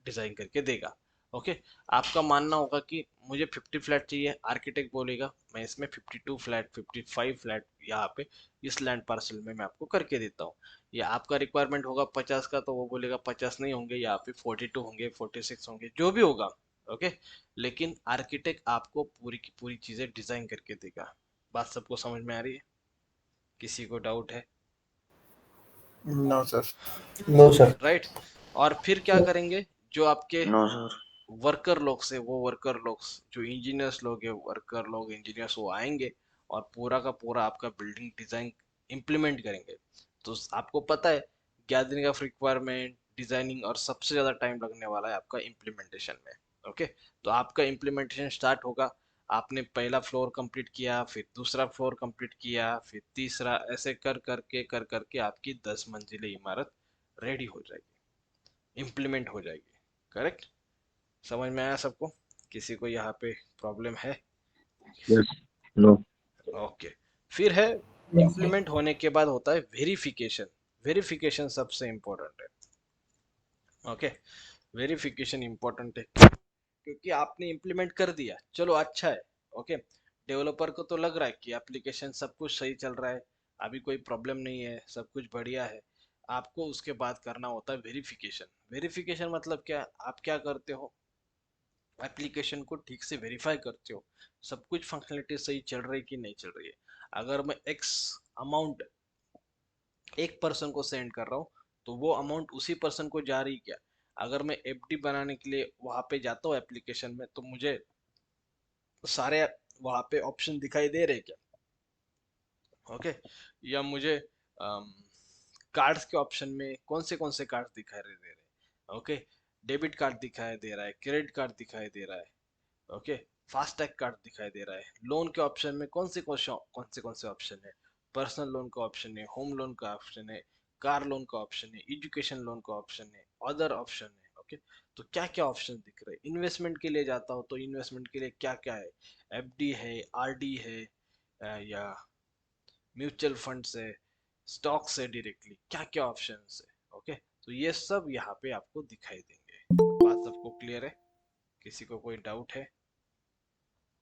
डिजाइन करके देगा, ओके। आपका मानना होगा कि मुझे 50 फ्लैट चाहिए, आर्किटेक्ट बोलेगा मैं इसमें 52 फ्लैट, 55 फ्लैट यहाँ पे इस लैंड पार्सल में मैं आपको करके देता हूँ। या आपका रिक्वायरमेंट होगा 50 का, तो वो बोलेगा 50 नहीं होंगे, यहाँ पे 42 होंगे, 46 होंगे, जो भी होगा, ओके। लेकिन आर्किटेक्ट आपको पूरी की पूरी चीजें डिजाइन करके देगा। बात सबको समझ में आ रही है? किसी को डाउट है? No, sir. No, sir. Right. और फिर क्या करेंगे, जो आपके नो सर। वर्कर लोग से, वो वर्कर लोग जो इंजीनियर्स लोग है, वर्कर लोग इंजीनियर्स, वो आएंगे और पूरा का पूरा आपका बिल्डिंग डिजाइन इम्प्लीमेंट करेंगे। तो आपको पता है गैदरिंग ऑफ रिक्वायरमेंट, डिजाइनिंग, और सबसे ज्यादा टाइम लगने वाला है आपका इम्प्लीमेंटेशन में। ओके। तो आपका इम्प्लीमेंटेशन स्टार्ट होगा, आपने पहला फ्लोर कंप्लीट किया, फिर दूसरा फ्लोर कंप्लीट किया, फिर तीसरा, ऐसे कर करके आपकी 10 मंजिली इमारत रेडी हो जाएगी, इम्प्लीमेंट हो जाएगी। करेक्ट? समझ में आया सबको? किसी को यहाँ पे प्रॉब्लम है? यस। नो। ओके। फिर है, इम्प्लीमेंट होने के बाद होता है वेरिफिकेशन। वेरिफिकेशन सबसे इम्पोर्टेंट है। ओके। वेरिफिकेशन इम्पोर्टेंट है क्योंकि आपने इम्प्लीमेंट कर दिया, चलो अच्छा है। ओके। डेवलपर को तो लग रहा है कि एप्लीकेशन सब कुछ सही चल रहा है, अभी कोई प्रॉब्लम नहीं है, सब कुछ बढ़िया है। आपको उसके बाद करना होता है वेरिफिकेशन। वेरिफिकेशन मतलब क्या? आप क्या करते हो, एप्लीकेशन को ठीक से वेरीफाई करते हो, सब कुछ फंक्शनलिटी सही चल रही है कि नहीं चल रही है। अगर मैं एक्स अमाउंट एक पर्सन को सेंड कर रहा हूँ, तो वो अमाउंट उसी पर्सन को जा रही क्या? अगर मैं एफडी बनाने के लिए वहां पे जाता हूँ एप्लीकेशन में, तो मुझे सारे वहां पे ऑप्शन दिखाई दे रहे क्या? ओके। या मुझे कार्ड्स के ऑप्शन में कौन से कार्ड दिखाई दे रहे हैं? ओके। डेबिट कार्ड दिखाई दे रहा है, क्रेडिट कार्ड दिखाई दे रहा है। ओके। फास्टैग कार्ड दिखाई दे रहा है। लोन के ऑप्शन में कौन से ऑप्शन है? पर्सनल लोन का ऑप्शन है, होम लोन का ऑप्शन है, कार लोन का ऑप्शन है, एजुकेशन लोन का ऑप्शन है, अदर ऑप्शन है। ओके। तो क्या क्या ऑप्शन दिख रहे हैं? इन्वेस्टमेंट के लिए जाता हो तो इन्वेस्टमेंट के लिए क्या क्या है? एफडी है, आरडी है, या म्यूचुअल फंड है, स्टॉक्स है, डायरेक्टली क्या क्या ऑप्शन है। ओके। तो ये सब यहाँ पे आपको दिखाई देंगे। बात सबको क्लियर है? किसी को कोई डाउट है?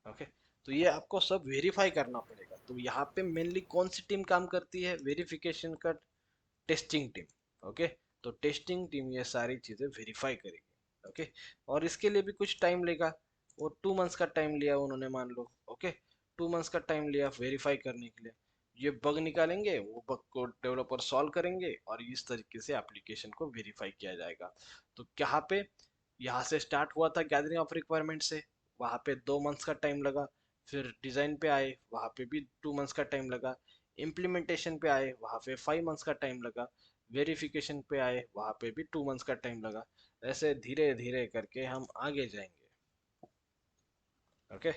ओके। तो ये आपको सब वेरीफाई करना पड़ेगा। तो यहाँ पे मेनली कौन सी टीम काम करती है वेरिफिकेशन का? Testing team. ओके। तो टेस्टिंग टीम ये सारी चीजें वेरीफाई करेगी। ओके। और इसके लिए भी कुछ टाइम लेगा। वो 2 मंथ्स का टाइम लिया उन्होंने, मान लो। ओके। 2 मंथ्स का टाइम लिया वेरीफाई करने के लिए। ये बग निकालेंगे, वो बग को डेवलपर सॉल्व करेंगे, और इस तरीके से एप्लीकेशन को वेरीफाई किया जाएगा। तो यहाँ पे, यहाँ से स्टार्ट हुआ था गैदरिंग ऑफ रिक्वायरमेंट से, वहाँ पे 2 मंथ्स का टाइम लगा। फिर डिजाइन पे आए, वहाँ पे भी 2 मंथ्स का टाइम लगा। इम्प्लीमेंटेशन पे आए, वहाँ पे 5 मंथ्स का टाइम लगा। वेरिफिकेशन पे आए, वहाँ पे भी 2 मंथ्स का टाइम लगा। ऐसे धीरे धीरे करके हम आगे जाएंगे। ओके।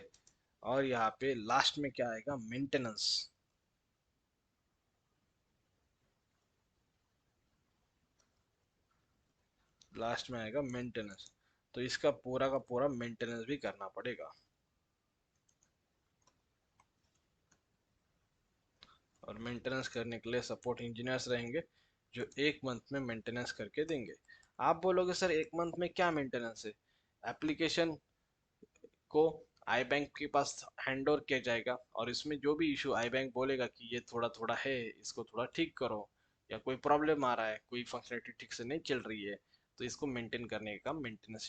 और यहाँ पे लास्ट में क्या आएगा? मेंटेनेंस। लास्ट में आएगा मेंटेनेंस। तो इसका पूरा का पूरा मेंटेनेंस भी करना पड़ेगा। और मेंटेनेंस करने के लिए सपोर्ट इंजीनियर्स रहेंगे, जो 1 मंथ में मेंटेनेंस करके देंगे। आप बोलोगे सर 1 मंथ में क्या मेंटेनेंस है? एप्लीकेशन को आई बैंक के पास हैंड ओवर किया जाएगा, और इसमें जो भी इशू आई बैंक बोलेगा कि ये थोड़ा थोड़ा है, इसको थोड़ा ठीक करो, या कोई प्रॉब्लम आ रहा है, कोई फंक्शनलिटी ठीक से नहीं चल रही है, तो इसको मेंटेन करने का मेंटेनेंस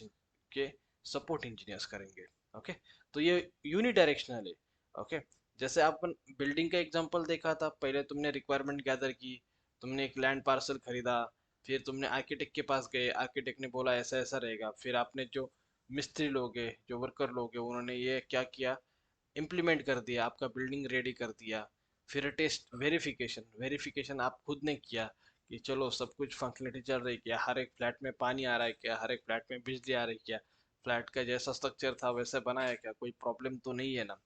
के सपोर्ट इंजीनियर्स करेंगे। ओके। तो ये यूनिडायरेक्शनल है। ओके। जैसे अपन बिल्डिंग का एग्जांपल देखा था, पहले तुमने रिक्वायरमेंट गैदर की, तुमने एक लैंड पार्सल खरीदा, फिर तुमने आर्किटेक्ट के पास गए, आर्किटेक्ट ने बोला ऐसा ऐसा रहेगा, फिर आपने जो मिस्त्री लोग हैं, जो वर्कर लोग हैं, उन्होंने ये क्या किया, इम्प्लीमेंट कर दिया, आपका बिल्डिंग रेडी कर दिया। फिर टेस्ट वेरिफिकेशन, वेरिफिकेशन आप खुद ने किया कि चलो सब कुछ फंक्शनलिटी चल रही है क्या, हर एक फ्लैट में पानी आ रहा है क्या, हर एक फ्लैट में बिजली आ रही है क्या, फ्लैट का जैसा स्ट्रक्चर था वैसे बना है क्या, कोई प्रॉब्लम तो नहीं है ना।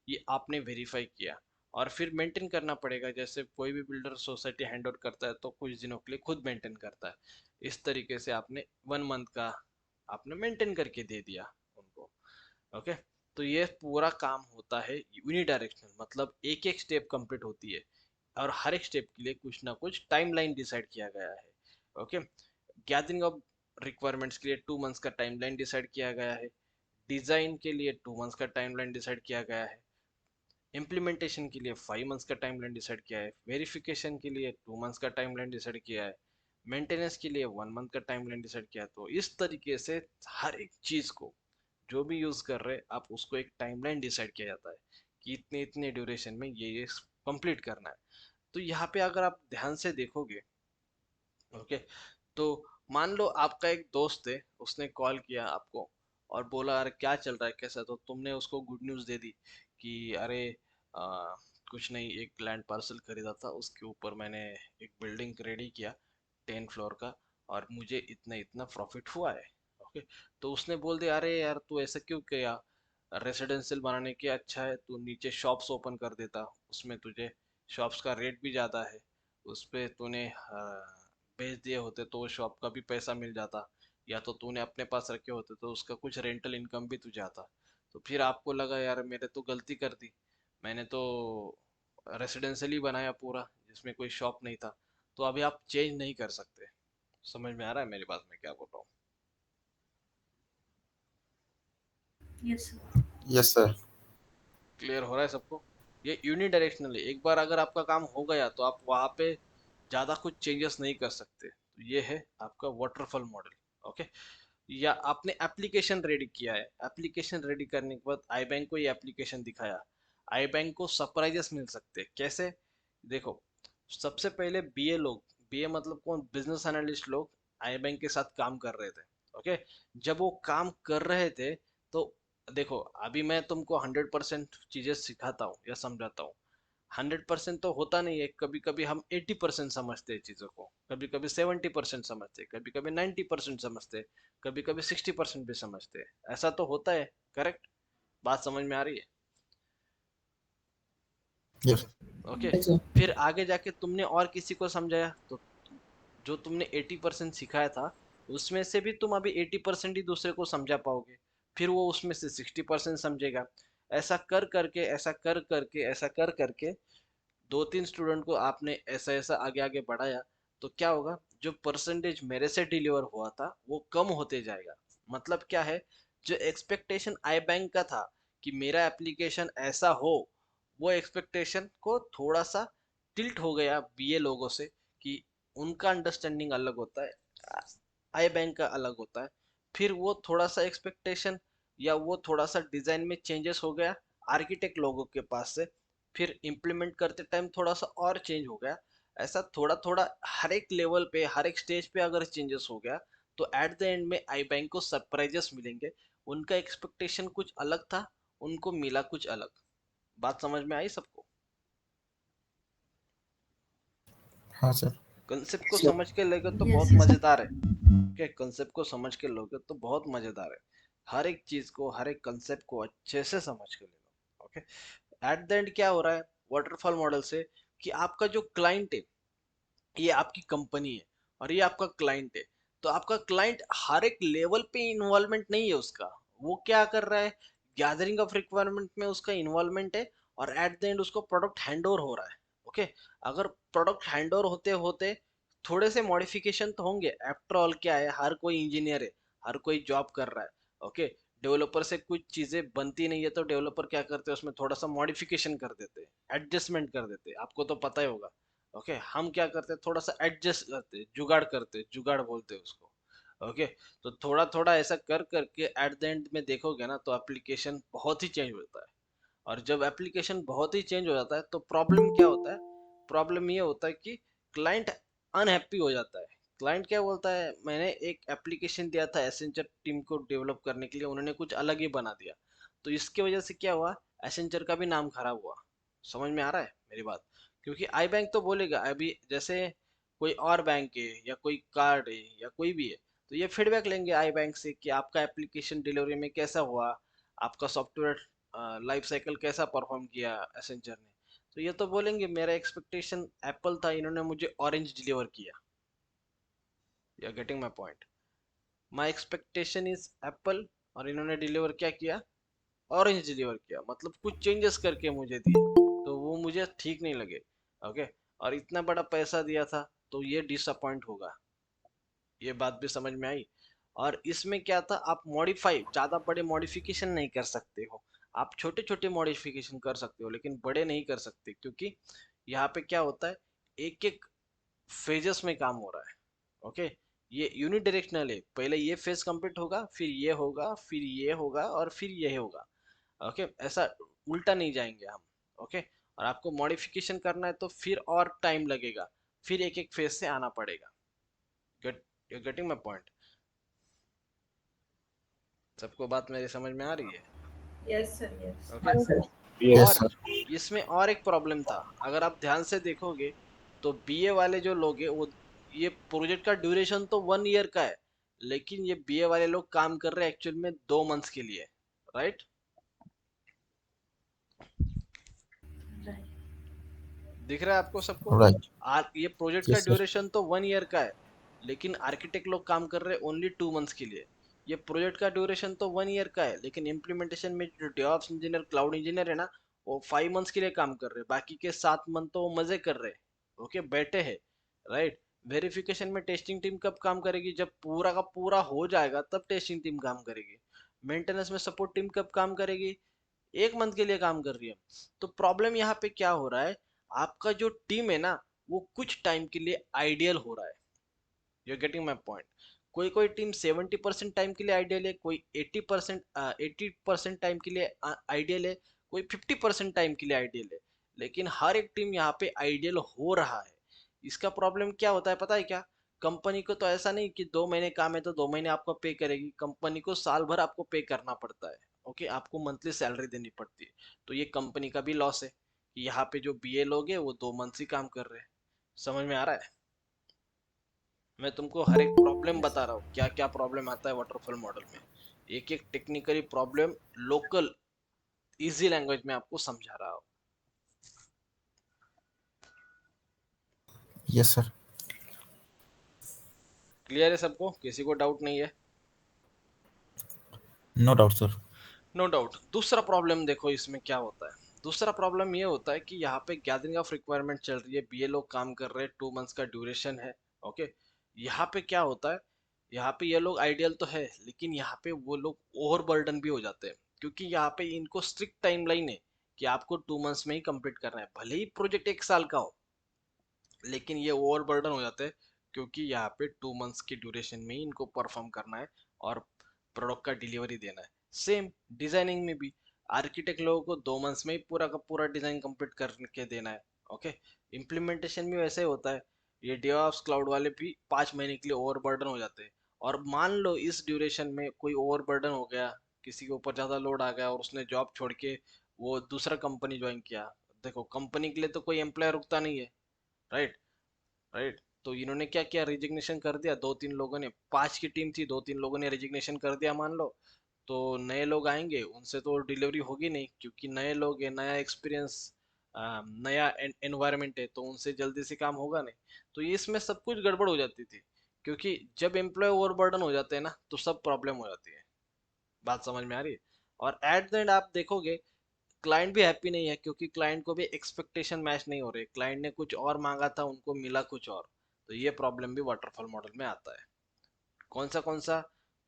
ये आपने वेरीफाई किया। और फिर मेंटेन करना पड़ेगा, जैसे कोई भी बिल्डर सोसाइटी हैंड ओवर करता है तो कुछ दिनों के लिए खुद मेंटेन करता है। इस तरीके से आपने 1 मंथ का आपने मेंटेन करके दे दिया उनको। ओके। तो ये पूरा काम होता है यूनिडायरेक्शनल, मतलब एक एक स्टेप कंप्लीट होती है, और हर एक स्टेप के लिए कुछ ना कुछ टाइमलाइन डिसाइड किया गया है। ओके। गैदरिंग ऑफ रिक्वायरमेंट्स के लिए 2 मंथ्स का टाइमलाइन डिसाइड किया गया है। डिजाइन के लिए 2 मंथ्स का टाइमलाइन डिसाइड किया गया है। इम्प्लीमेंटेशन के लिए 5 मंथ्स का टाइमलाइन डिसाइड किया है। वेरिफिकेशन के लिए 2 मंथ्स का टाइमलाइन डिसाइड किया है। मेंटेनेंस के लिए 1 मंथ का टाइमलाइन डिसाइड किया है। तो इस तरीके से हर एक चीज को, जो भी यूज कर रहे हैं आप उसको एक टाइमलाइन डिसाइड किया जाता है कि इतने इतने ड्यूरेशन में ये कंप्लीट करना है। तो यहाँ पे अगर आप ध्यान से देखोगे, ओके, तो मान लो आपका एक दोस्त है, उसने कॉल किया आपको और बोला अरे क्या चल रहा है कैसा, तो तुमने उसको गुड न्यूज़ दे दी कि अरे आ, कुछ नहीं, एक लैंड पार्सल खरीदा था, उसके ऊपर मैंने एक बिल्डिंग रेडी किया 10 फ्लोर का और मुझे इतना इतना प्रॉफिट हुआ है। ओके, तो उसने बोल दिया अरे यार तू ऐसा क्यों किया, रेसिडेंशियल बनाने के अच्छा है तू नीचे शॉप्स ओपन कर देता, उसमें तुझे शॉप्स का रेट भी ज़्यादा है, उस पे तूने बेच दिए होते तो शॉप का भी पैसा मिल जाता, या तो तूने अपने पास रखे होते तो उसका कुछ रेंटल इनकम भी तुझे आता। तो फिर आपको लगा यार मैंने तो गलती कर दी, मैंने तो रेसिडेंशियल ही बनाया पूरा जिसमें कोई शॉप नहीं था। तो अभी आप चेंज नहीं कर सकते। समझ में आ रहा है मेरी बात, मैं क्या बोल रहा हूँ? Yes, sir. Yes, sir. Clear हो रहा है सबको? ये यूनिडायरेक्शनल है, एक बार अगर आपका काम हो गया तो आप वहाँ पे ज़्यादा कुछ चेंजेस नहीं कर सकते। तो ये है आपका वाटरफॉल मॉडल। ओके, या आपने एप्लीकेशन रेडी किया है, एप्लीकेशन रेडी करने के बाद आई बैंक को ये एप्लीकेशन दिखाया, आई बैंक को सरप्राइजेस मिल सकते हैं। कैसे? देखो, सबसे पहले बीए लोग, बीए मतलब कौन, बिजनेस एनालिस्ट लोग आई बैंक के साथ काम कर रहे थे। ओके, जब वो काम कर रहे थे तो देखो, अभी मैं तुमको 100% चीजें सिखाता हूँ या समझाता हूँ, 100% तो होता नहीं है, कभी कभी हम 80% समझते हैं चीज़ों को, कभी कभी 70% समझते हैं, कभी कभी 90% समझते हैं, कभी कभी 60% भी समझते हैं, ऐसा तो होता है। करेक्ट? बात समझ में आ रही है? Yes. Okay, Yes, sir. फिर आगे जाके तुमने और किसी को समझाया तो जो तुमने 80% सिखाया था उसमें से भी तुम अभी 80% ही दूसरे को समझा पाओगे, फिर वो उसमें से 60% समझेगा। ऐसा कर करके, ऐसा कर करके, ऐसा कर करके 2-3 स्टूडेंट को आपने ऐसा ऐसा आगे आगे बढ़ाया, तो क्या होगा, जो परसेंटेज मेरे से डिलीवर हुआ था वो कम होते जाएगा। मतलब क्या है, जो एक्सपेक्टेशन आई बैंक का था कि मेरा एप्लीकेशन ऐसा हो, वो एक्सपेक्टेशन को थोड़ा सा टिल्ट हो गया बीए लोगों से, कि उनका अंडरस्टैंडिंग अलग होता है, आई बैंक का अलग होता है। फिर वो थोड़ा सा एक्सपेक्टेशन या वो थोड़ा सा डिजाइन में चेंजेस हो गया आर्किटेक्ट लोगों के पास से, फिर इम्प्लीमेंट करते टाइम थोड़ा सा और चेंज हो गया। ऐसा थोड़ा थोड़ा हर एक लेवल पे, हर एक स्टेज पे अगर चेंजेस हो गया तो एट द एंड में आई बैंक को सरप्राइजेस मिलेंगे। उनका एक्सपेक्टेशन कुछ अलग था, उनको मिला कुछ अलग। बात समझ में आई सबको? हाँ सर। कंसेप्ट को समझ के लोगे तो Yes, बहुत yes, sir. मजेदार है। ओके, कंसेप्ट को समझ के लोगे तो बहुत मजेदार है। हर एक चीज को, हर एक कंसेप्ट को अच्छे से समझ के ले लो। ओके, एट द एंड क्या हो रहा है वाटरफॉल मॉडल से, कि आपका जो क्लाइंट है, ये आपकी कंपनी है और ये आपका क्लाइंट है। तो आपका क्लाइंट हर एक लेवल पे इन्वॉल्वमेंट नहीं है उसका, वो क्या कर रहा है, गैदरिंग ऑफ रिक्वायरमेंट में उसका इन्वॉल्वमेंट है और एट द एंड उसको प्रोडक्ट हैंड ओवर हो रहा है। ओके, अगर प्रोडक्ट हैंड ओवर होते होते थोड़े से मॉडिफिकेशन तो होंगे, आफ्टर ऑल क्या है, हर कोई इंजीनियर है, हर कोई जॉब कर रहा है। ओके, डेवलपर से कुछ चीजें बनती नहीं है तो डेवलपर क्या करते हैं, उसमें थोड़ा सा मॉडिफिकेशन कर देते हैं, एडजस्टमेंट कर देते हैं, आपको तो पता ही होगा। ओके, हम क्या करते हैं, थोड़ा सा एडजस्ट करते हैं, जुगाड़ करते हैं, जुगाड़ बोलते हैं उसको। ओके, तो थोड़ा थोड़ा ऐसा कर करके एट द एंड में देखोगे ना तो एप्लीकेशन बहुत ही चेंज होता है। और जब एप्लीकेशन बहुत ही चेंज हो जाता है तो प्रॉब्लम क्या होता है, प्रॉब्लम ये होता है कि क्लाइंट अनहैप्पी हो जाता है। क्लाइंट क्या बोलता है, मैंने एक एप्लीकेशन दिया था एसेंचर टीम को डेवलप करने के लिए, उन्होंने कुछ अलग ही बना दिया, तो इसकी वजह से क्या हुआ, एसेंचर का भी नाम खराब हुआ। समझ में आ रहा है मेरी बात? क्योंकि आई बैंक तो बोलेगा, अभी जैसे कोई और बैंक है या कोई कार्ड है या कोई भी है, तो ये फीडबैक लेंगे आई बैंक से कि आपका एप्लीकेशन डिलीवरी में कैसा हुआ, आपका सॉफ्टवेयर लाइफ साइकिल कैसा परफॉर्म किया एसेंचर ने। तो ये तो बोलेंगे मेरा एक्सपेक्टेशन एप्पल था, इन्होंने मुझे ऑरेंज डिलीवर किया। You are getting my point? My expectation is apple और इन्होंने डिलीवर क्या किया, ऑरेंज डिलीवर किया, मतलब कुछ चेंजेस करके मुझे दिए, तो वो मुझे ठीक नहीं लगे। ओके, और इतना बड़ा पैसा दिया था तो ये डिसअपॉइंट होगा। ये बात भी समझ में आई? और इसमें क्या था, आप मॉडिफाई, ज़्यादा बड़े मॉडिफिकेशन नहीं कर सकते हो, आप छोटे छोटे मॉडिफिकेशन कर सकते हो लेकिन बड़े नहीं कर सकते, क्योंकि यहाँ पे क्या होता है, एक एक फेजेस में काम हो रहा है। ओके, ये यूनिट डायरेक्शनल है, पहले ये फेज कंप्लीट होगा, फिर ये होगा, फिर ये होगा, और फिर ये होगा। ओके, ऐसा उल्टा नहीं जाएंगे हम। ओके, और आपको मॉडिफिकेशन करना है तो फिर और टाइम लगेगा, फिर एक एक फेज से आना पड़ेगा। Get you getting my point? सबको बात मेरी समझ में आ रही है? Yes, sir. Yes. Okay. Yes, और sir. इसमें और एक प्रॉब्लम था, अगर आप ध्यान से देखोगे तो बीए वाले जो लोग हैं वो, ये प्रोजेक्ट का ड्यूरेशन तो 1 ईयर का है, लेकिन ये बीए वाले लोग काम कर रहे हैं एक्चुअल में 2 मंथ्स के लिए, राइट? Right. दिख रहा है आपको सबको? Right. ये प्रोजेक्ट का Yes, sir. ड्यूरेशन तो 1 ईयर का है, लेकिन आर्किटेक्ट लोग काम कर रहे हैं ओनली 2 मंथ्स के लिए। ये प्रोजेक्ट का ड्यूरेशन तो 1 ईयर का है, लेकिन इम्प्लीमेंटेशन में जो डेवऑप्स इंजीनियर, क्लाउड इंजीनियर है ना, वो 5 मंथ्स के लिए काम कर रहे हैं, बाकी के 7 मंथ तो वो मजे कर रहे हैं। ओके, बैठे हैं, राइट? वेरिफिकेशन में टेस्टिंग टीम कब काम करेगी? जब पूरा का पूरा हो जाएगा तब टेस्टिंग टीम काम करेगी। मेंटेनेंस में सपोर्ट टीम कब काम करेगी? 1 मंथ के लिए काम कर रही है। तो प्रॉब्लम यहाँ पे क्या हो रहा है, आपका जो टीम है ना, वो कुछ टाइम के लिए आइडियल हो रहा है। You getting my point? कोई कोई टीम 70% टाइम के लिए आइडियल है, कोई 80% टाइम के लिए आइडियल है, कोई 50% टाइम के लिए आइडियल है, लेकिन हर एक टीम यहाँ पे आइडियल हो रहा है। इसका प्रॉब्लम क्या होता है पता है क्या? कंपनी को तो ऐसा नहीं कि 2 महीने काम है तो 2 महीने आपको पे करेगी, कंपनी को साल भर आपको पे करना पड़ता है। ओके, आपको मंथली सैलरी देनी पड़ती है। तो ये कंपनी का भी लॉस है कि यहाँ पे जो बीए लोग हैं वो 2 मंथ ही काम कर रहे हैं। समझ में आ रहा है? मैं तुमको हर एक प्रॉब्लम बता रहा हूँ, क्या क्या प्रॉब्लम आता है वाटरफॉल मॉडल में। एक एक technically problem local easy language में आपको समझा रहा हूँ। Yes, sir. क्लियर है सबको? किसी को डाउट नहीं है? No doubt, sir. No doubt. दूसरा प्रॉब्लम देखो इसमें क्या होता है। दूसरा प्रॉब्लम ये होता है कि यहाँ पे गैदरिंग ऑफ रिक्वायरमेंट चल रही है, बीए लोग काम कर रहे हैं, 2 मंथ्स का ड्यूरेशन है। ओके, यहाँ पे क्या होता है, यहाँ पे ये लोग आइडियल तो है, लेकिन यहाँ पे वो लोग ओवरबर्डन भी हो जाते हैं, क्योंकि यहाँ पे इनको स्ट्रिक्ट टाइमलाइन है कि आपको 2 मंथ्स में ही कंप्लीट करना है, भले ही प्रोजेक्ट 1 साल का हो, लेकिन ये ओवरबर्डन हो जाते हैं, क्योंकि यहाँ पे 2 मंथ्स की ड्यूरेशन में ही इनको परफॉर्म करना है और प्रोडक्ट का डिलीवरी देना है। सेम डिजाइनिंग में भी आर्किटेक्ट लोगों को 2 मंथ्स में ही पूरा का पूरा डिजाइन कंप्लीट करके देना है। ओके, इम्प्लीमेंटेशन भी वैसे ही होता है। ये डेवऑप्स क्लाउड वाले भी 5 महीने के लिए ओवरबर्डन हो जाते हैं। और मान लो इस ड्यूरेशन में कोई ओवरबर्डन हो गया, किसी के ऊपर ज़्यादा लोड आ गया और उसने जॉब छोड़ के वो दूसरा कंपनी ज्वाइन किया। देखो, कंपनी के लिए तो कोई एम्प्लॉयर रुकता नहीं है, राइट? राइट, तो इन्होंने क्या किया, रिजिग्नेशन कर दिया। 2-3 लोगों ने, 5 की टीम थी, 2-3 लोगों ने रिजिग्नेशन कर दिया मान लो। तो नए लोग आएंगे, उनसे तो डिलीवरी होगी नहीं, क्योंकि नए लोग हैं, नया एक्सपीरियंस, नया एनवायरनमेंट है, तो उनसे जल्दी से काम होगा नहीं। तो ये इसमें सब कुछ गड़बड़ हो जाती थी, क्योंकि जब एम्प्लॉय ओवरबर्डन हो जाते हैं ना तो सब प्रॉब्लम हो जाती है। बात समझ में आ रही है? और एट द एंड आप देखोगे क्लाइंट भी हैप्पी नहीं है, क्योंकि क्लाइंट को भी एक्सपेक्टेशन मैच नहीं हो रहे, क्लाइंट ने कुछ और मांगा था, उनको मिला कुछ और। तो ये प्रॉब्लम भी वाटरफॉल मॉडल में आता है। कौन सा?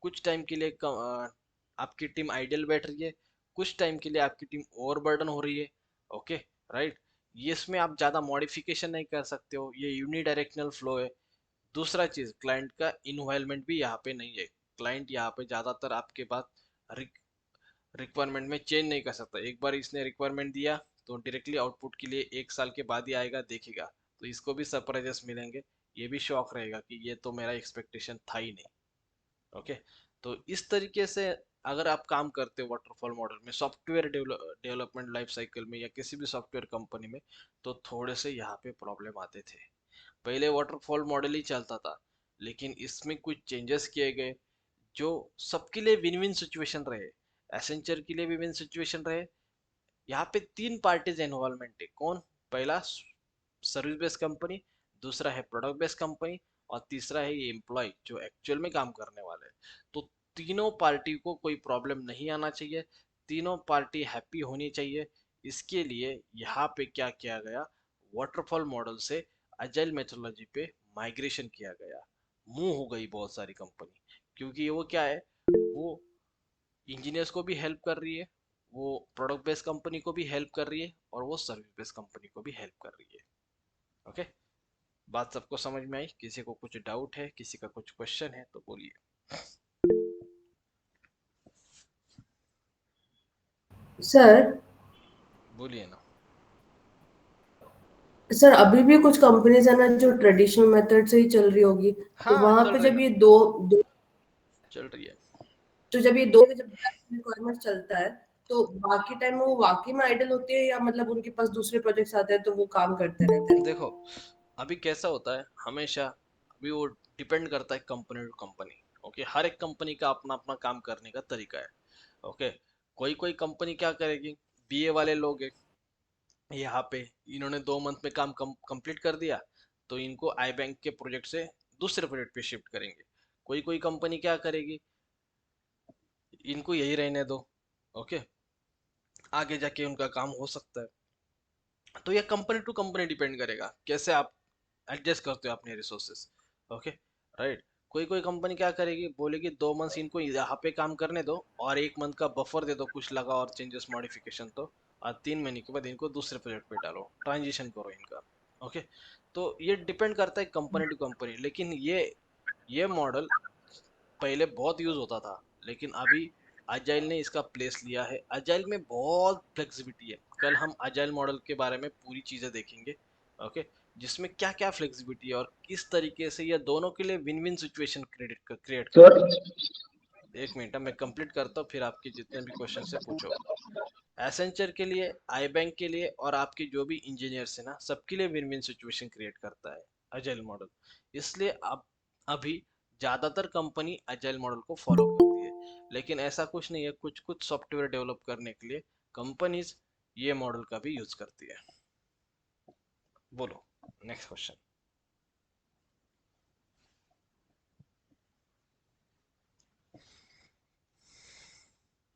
कुछ टाइम के लिए आपकी टीम आइडियल बैठ रही है, कुछ टाइम के लिए आपकी टीम ओवरबर्डन हो रही है। Okay, right? ये इसमें आप ज़्यादा मॉडिफिकेशन नहीं कर सकते हो, ये यूनिडायरेक्शनल फ्लो है। दूसरा चीज़, क्लाइंट का इन्वॉल्वमेंट भी यहाँ पे नहीं है। क्लाइंट यहाँ पे ज़्यादातर आपके पास रिक्वायरमेंट में चेंज नहीं कर सकता। एक बार इसने रिक्वायरमेंट दिया तो डायरेक्टली आउटपुट के लिए 1 साल के बाद ही आएगा, देखेगा, तो इसको भी सरप्राइजेस मिलेंगे। ये भी शौक रहेगा कि ये तो मेरा एक्सपेक्टेशन था ही नहीं। ओके, तो इस तरीके से अगर आप काम करते हो वाटरफॉल मॉडल में, सॉफ्टवेयर डेवलपमेंट लाइफ साइकिल में या किसी भी सॉफ्टवेयर कंपनी में, तो थोड़े से यहाँ पे प्रॉब्लम आते थे। पहले वाटरफॉल मॉडल ही चलता था, लेकिन इसमें कुछ चेंजेस किए गए जो सबके लिए विन विन सिचुएशन रहे। एसेंचर के लिए भी विन सिचुएशन रहे। यहाँ पे 3 पार्टीज इन्वॉल्वमेंट है। कौन? पहला सर्विस बेस्ड कंपनी, दूसरा है प्रोडक्ट बेस्ड कंपनी, और तीसरा है ये एम्प्लॉय जो एक्चुअल में काम करने वाले हैं। तो तीनों पार्टी को कोई प्रॉब्लम नहीं आना चाहिए, तीनों पार्टी हैप्पी होनी चाहिए। इसके लिए यहाँ पे क्या किया गया, वाटरफॉल मॉडल से अजाइल मेथोडोलॉजी पे माइग्रेशन किया गया। मूव हो गई बहुत सारी कंपनी, क्योंकि वो क्या है, वो इंजीनियर्स को भी हेल्प कर रही है, वो प्रोडक्ट बेस्ड कंपनी को भी हेल्प कर रही है, और वो सर्विस बेस्ड कंपनी को भी हेल्प कर रही है। ओके, बात सबको समझ में आई? किसी को कुछ डाउट है, किसी का कुछ क्वेश्चन है तो बोलिए। सर बोलिए ना। सर अभी भी कुछ कंपनीज है ना जो ट्रेडिशनल मेथड से ही चल रही होगी, तो हाँ वहां चल पे रही जब ना, ये दो, दो चल रही है। तो जब ये दो जब रिक्वायरमेंट चलता है तो बाकी टाइम वो वाकई में आइडल होते हैं या मतलब उनके पास दूसरे प्रोजेक्ट्स आते हैं तो वो काम करते रहते हैं? देखो अभी कैसा होता है हमेशा, अभी वो डिपेंड करता है कंपनी टू कंपनी। ओके, हर एक कंपनी का अपना अपना काम करने का तरीका है। ओके, कोई कोई कंपनी क्या करेगी, बीए वाले लोग हैं यहाँ पे, इन्होंने 2 मंथ में काम कंप्लीट कर दिया, तो इनको आई बैंक के प्रोजेक्ट से दूसरे प्रोजेक्ट पे शिफ्ट करेंगे। कोई कोई कंपनी क्या करेगी, इनको यही रहने दो। ओके, आगे जाके उनका काम हो सकता है। तो ये कंपनी टू कंपनी डिपेंड करेगा कैसे आप एडजस्ट करते हो अपने रिसोर्सेस। Okay, right. कोई कोई कंपनी क्या करेगी, बोलेगी 2 मंथ इनको यहाँ पे काम करने दो और 1 मंथ का बफर दे दो, कुछ लगा और चेंजेस मॉडिफिकेशन तो, और 3 महीने के बाद इनको दूसरे प्रोजेक्ट पे डालो, ट्रांजिशन करो इनका। ओके, तो ये डिपेंड करता है कंपनी टू कंपनी। लेकिन ये मॉडल पहले बहुत यूज होता था, लेकिन अभी अजाइल ने इसका प्लेस लिया है। अजाइल में बहुत फ्लेक्सिबिलिटी है, कल हम अजाइल मॉडल के बारे में पूरी चीजें देखेंगे। ओके, जिसमें क्या क्या फ्लेक्सिबिलिटी है और किस तरीके से ये दोनों के लिए win win situation create sir करता है। एक मिनट मैं कंप्लीट करता हूँ, फिर आपके जितने भी क्वेश्चन है पूछो। एसेंचर के लिए, आई बैंक के लिए और आपके जो भी इंजीनियर्स है ना, सबके लिए विन विन सिचुएशन क्रिएट करता है अजाइल मॉडल। इसलिए अब अभी ज्यादातर कंपनी अजाइल मॉडल को फॉलो करती है, लेकिन ऐसा कुछ नहीं है, कुछ कुछ सॉफ्टवेयर डेवलप करने के लिए कंपनीज ये मॉडल का भी यूज करती है। बोलो नेक्स्ट क्वेश्चन।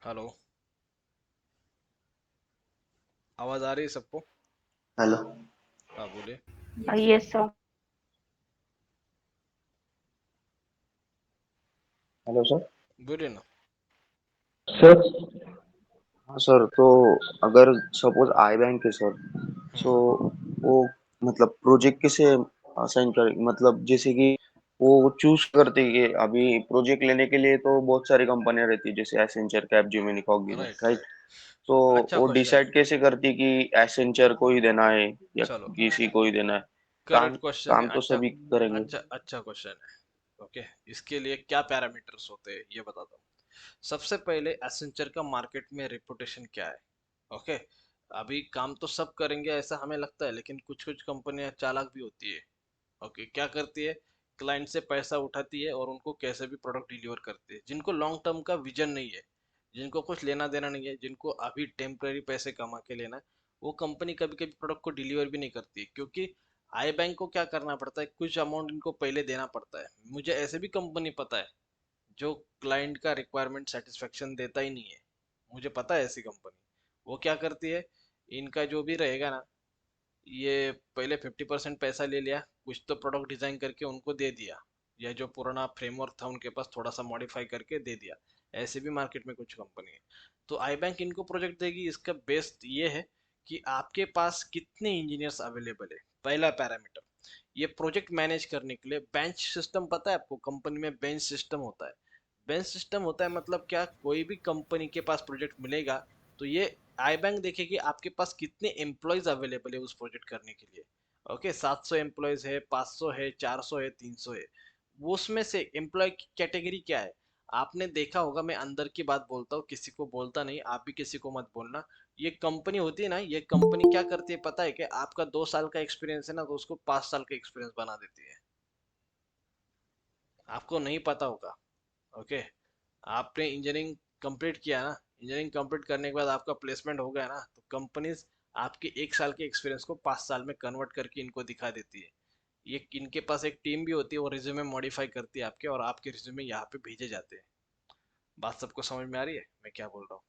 हेलो, आवाज आ रही है सबको? हेलो हाँ बोले। Yes, sir. Hello sir. बोले ना। सर हाँ सर, तो अगर सपोज आई बैंक है सर, सो हम्म, वो मतलब प्रोजेक्ट कैसे असाइन कर, मतलब जैसे कि वो चूज करते हैं कि अभी प्रोजेक्ट लेने के लिए तो बहुत सारी कंपनियां रहती है जैसे Accenture, Capgemini, right Cognizant, right? Right. तो अच्छा वो क्वेश्चन है। डिसाइड कैसे करती है कि एसेंचर को ही देना है या चलो, किसी को ही देना है? काम करेक्ट क्वेश्चन है। काम तो अच्छा, सभी करेंगे। अच्छा क्वेश्चन है। ओके, इसके लिए क्या पैरामीटर्स होते हैं ये बताता हूँ। सबसे पहले एसेंचर का मार्केट में रेपुटेशन क्या है। ओके, अभी काम तो सब करेंगे ऐसा हमें लगता है, लेकिन कुछ कुछ कंपनियां चालाक भी होती है। ओके, क्या करती है, क्लाइंट से पैसा उठाती है और उनको कैसे भी प्रोडक्ट डिलीवर करती है। जिनको लॉन्ग टर्म का विजन नहीं है, जिनको कुछ लेना देना नहीं है, जिनको अभी टेम्पररी पैसे कमा के लेना है, वो कंपनी कभी कभी प्रोडक्ट को डिलीवर भी नहीं करती, क्योंकि आई बैंक को क्या करना पड़ता है, कुछ अमाउंट इनको पहले देना पड़ता है। मुझे ऐसे भी कंपनी पता है जो क्लाइंट का रिक्वायरमेंट सेटिस्फेक्शन देता ही नहीं है, मुझे पता है ऐसी कंपनी। वो क्या करती है, इनका जो भी रहेगा ना, ये पहले 50% पैसा ले लिया, कुछ तो प्रोडक्ट डिजाइन करके उनको दे दिया, या जो पुराना फ्रेमवर्क था उनके पास थोड़ा सा मॉडिफाई करके दे दिया। ऐसे भी मार्केट में कुछ कंपनी है। तो आई बैंक इनको प्रोजेक्ट देगी, इसका बेस्ट ये है कि आपके पास कितने इंजीनियर्स अवेलेबल है। पहला पैरामीटर, ये प्रोजेक्ट मैनेज करने के लिए बेंच सिस्टम, पता है आपको कंपनी में बेंच सिस्टम होता है। बेंच सिस्टम होता है मतलब क्या, कोई भी कंपनी के पास प्रोजेक्ट मिलेगा तो ये आई बैंक देखेगी आपके पास कितने एम्प्लॉयज अवेलेबल है उस प्रोजेक्ट करने के लिए। ओके, 700 एम्प्लॉयज है, 500 है, 400 है, 300 है। वो उसमें से एम्प्लॉय की कैटेगरी क्या है, आपने देखा होगा, मैं अंदर की बात बोलता हूँ, किसी को बोलता नहीं, आप भी किसी को मत बोलना। ये कंपनी होती है ना, ये कंपनी क्या करती है पता है कि आपका 2 साल का एक्सपीरियंस है ना, तो उसको 5 साल का एक्सपीरियंस बना देती है। आपको नहीं पता होगा। ओके, आपने इंजीनियरिंग कंप्लीट किया ना, इंजीनियरिंग कंप्लीट करने के बाद आपका प्लेसमेंट हो गया ना, तो कंपनीज आपके 1 साल के एक्सपीरियंस को 5 साल में कन्वर्ट करके इनको दिखा देती है। ये इनके पास एक टीम भी होती है, वो रिज्यूमे मॉडिफाई करती है आपके, और आपके रिज्यूमे यहाँ पे भेजे जाते हैं। बात सबको समझ में आ रही है मैं क्या बोल रहा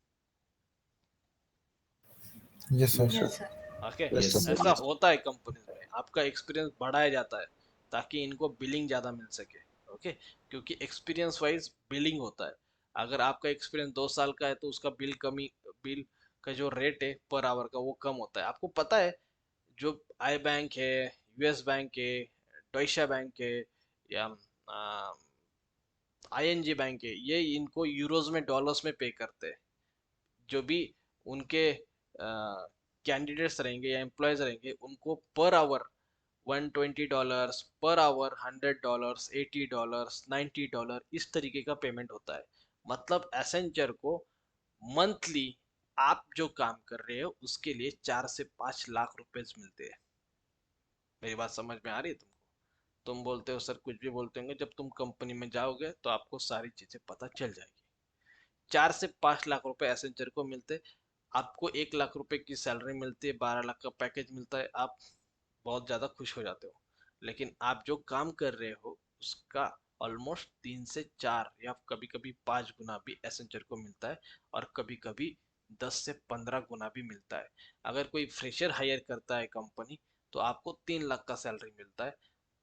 yes sir. Sir. Yes, sir. हूँ? Okay, yes yes sir. ऐसा सर। होता है कंपनीज में, आपका एक्सपीरियंस बढ़ाया जाता है ताकि इनको बिलिंग ज़्यादा मिल सके। ओके, क्योंकि एक्सपीरियंस वाइज बिलिंग होता है। अगर आपका एक्सपीरियंस 2 साल का है तो उसका बिल का जो रेट है पर आवर का वो कम होता है। आपको पता है, जो आई बैंक है, यूएस बैंक है, डॉइशे बैंक है या आईएनजी बैंक है, ये इनको यूरोज में डॉलर्स में पे करते हैं। जो भी उनके कैंडिडेट्स रहेंगे या एम्प्लॉयज रहेंगे उनको पर आवर $120 पर आवर, $100, $80, $90 इस तरीके का पेमेंट होता है। मतलब एसेंचर को मंथली आप जो काम कर रहे हो उसके लिए 4 से 5 लाख रुपए मिलते हैं। मेरी बात समझ में आ रही है तुमको? तुम बोलते हो सर कुछ भी बोलते होंगे, जब तुम कंपनी में जाओगे तो आपको सारी चीजें पता चल जाएगी। 4 से 5 लाख रुपए एसेंचर को मिलते, आपको 1 लाख रुपए की सैलरी मिलती है, 12 लाख का पैकेज मिलता है, आप बहुत ज़्यादा खुश हो जाते हो। लेकिन आप जो काम कर रहे हो उसका ऑलमोस्ट 3 से 4 या कभी कभी 5 गुना भी एसेंचर को मिलता है, और कभी कभी 10 से 15 गुना भी मिलता है। अगर कोई फ्रेशर हायर करता है कंपनी तो आपको 3 लाख का सैलरी मिलता है,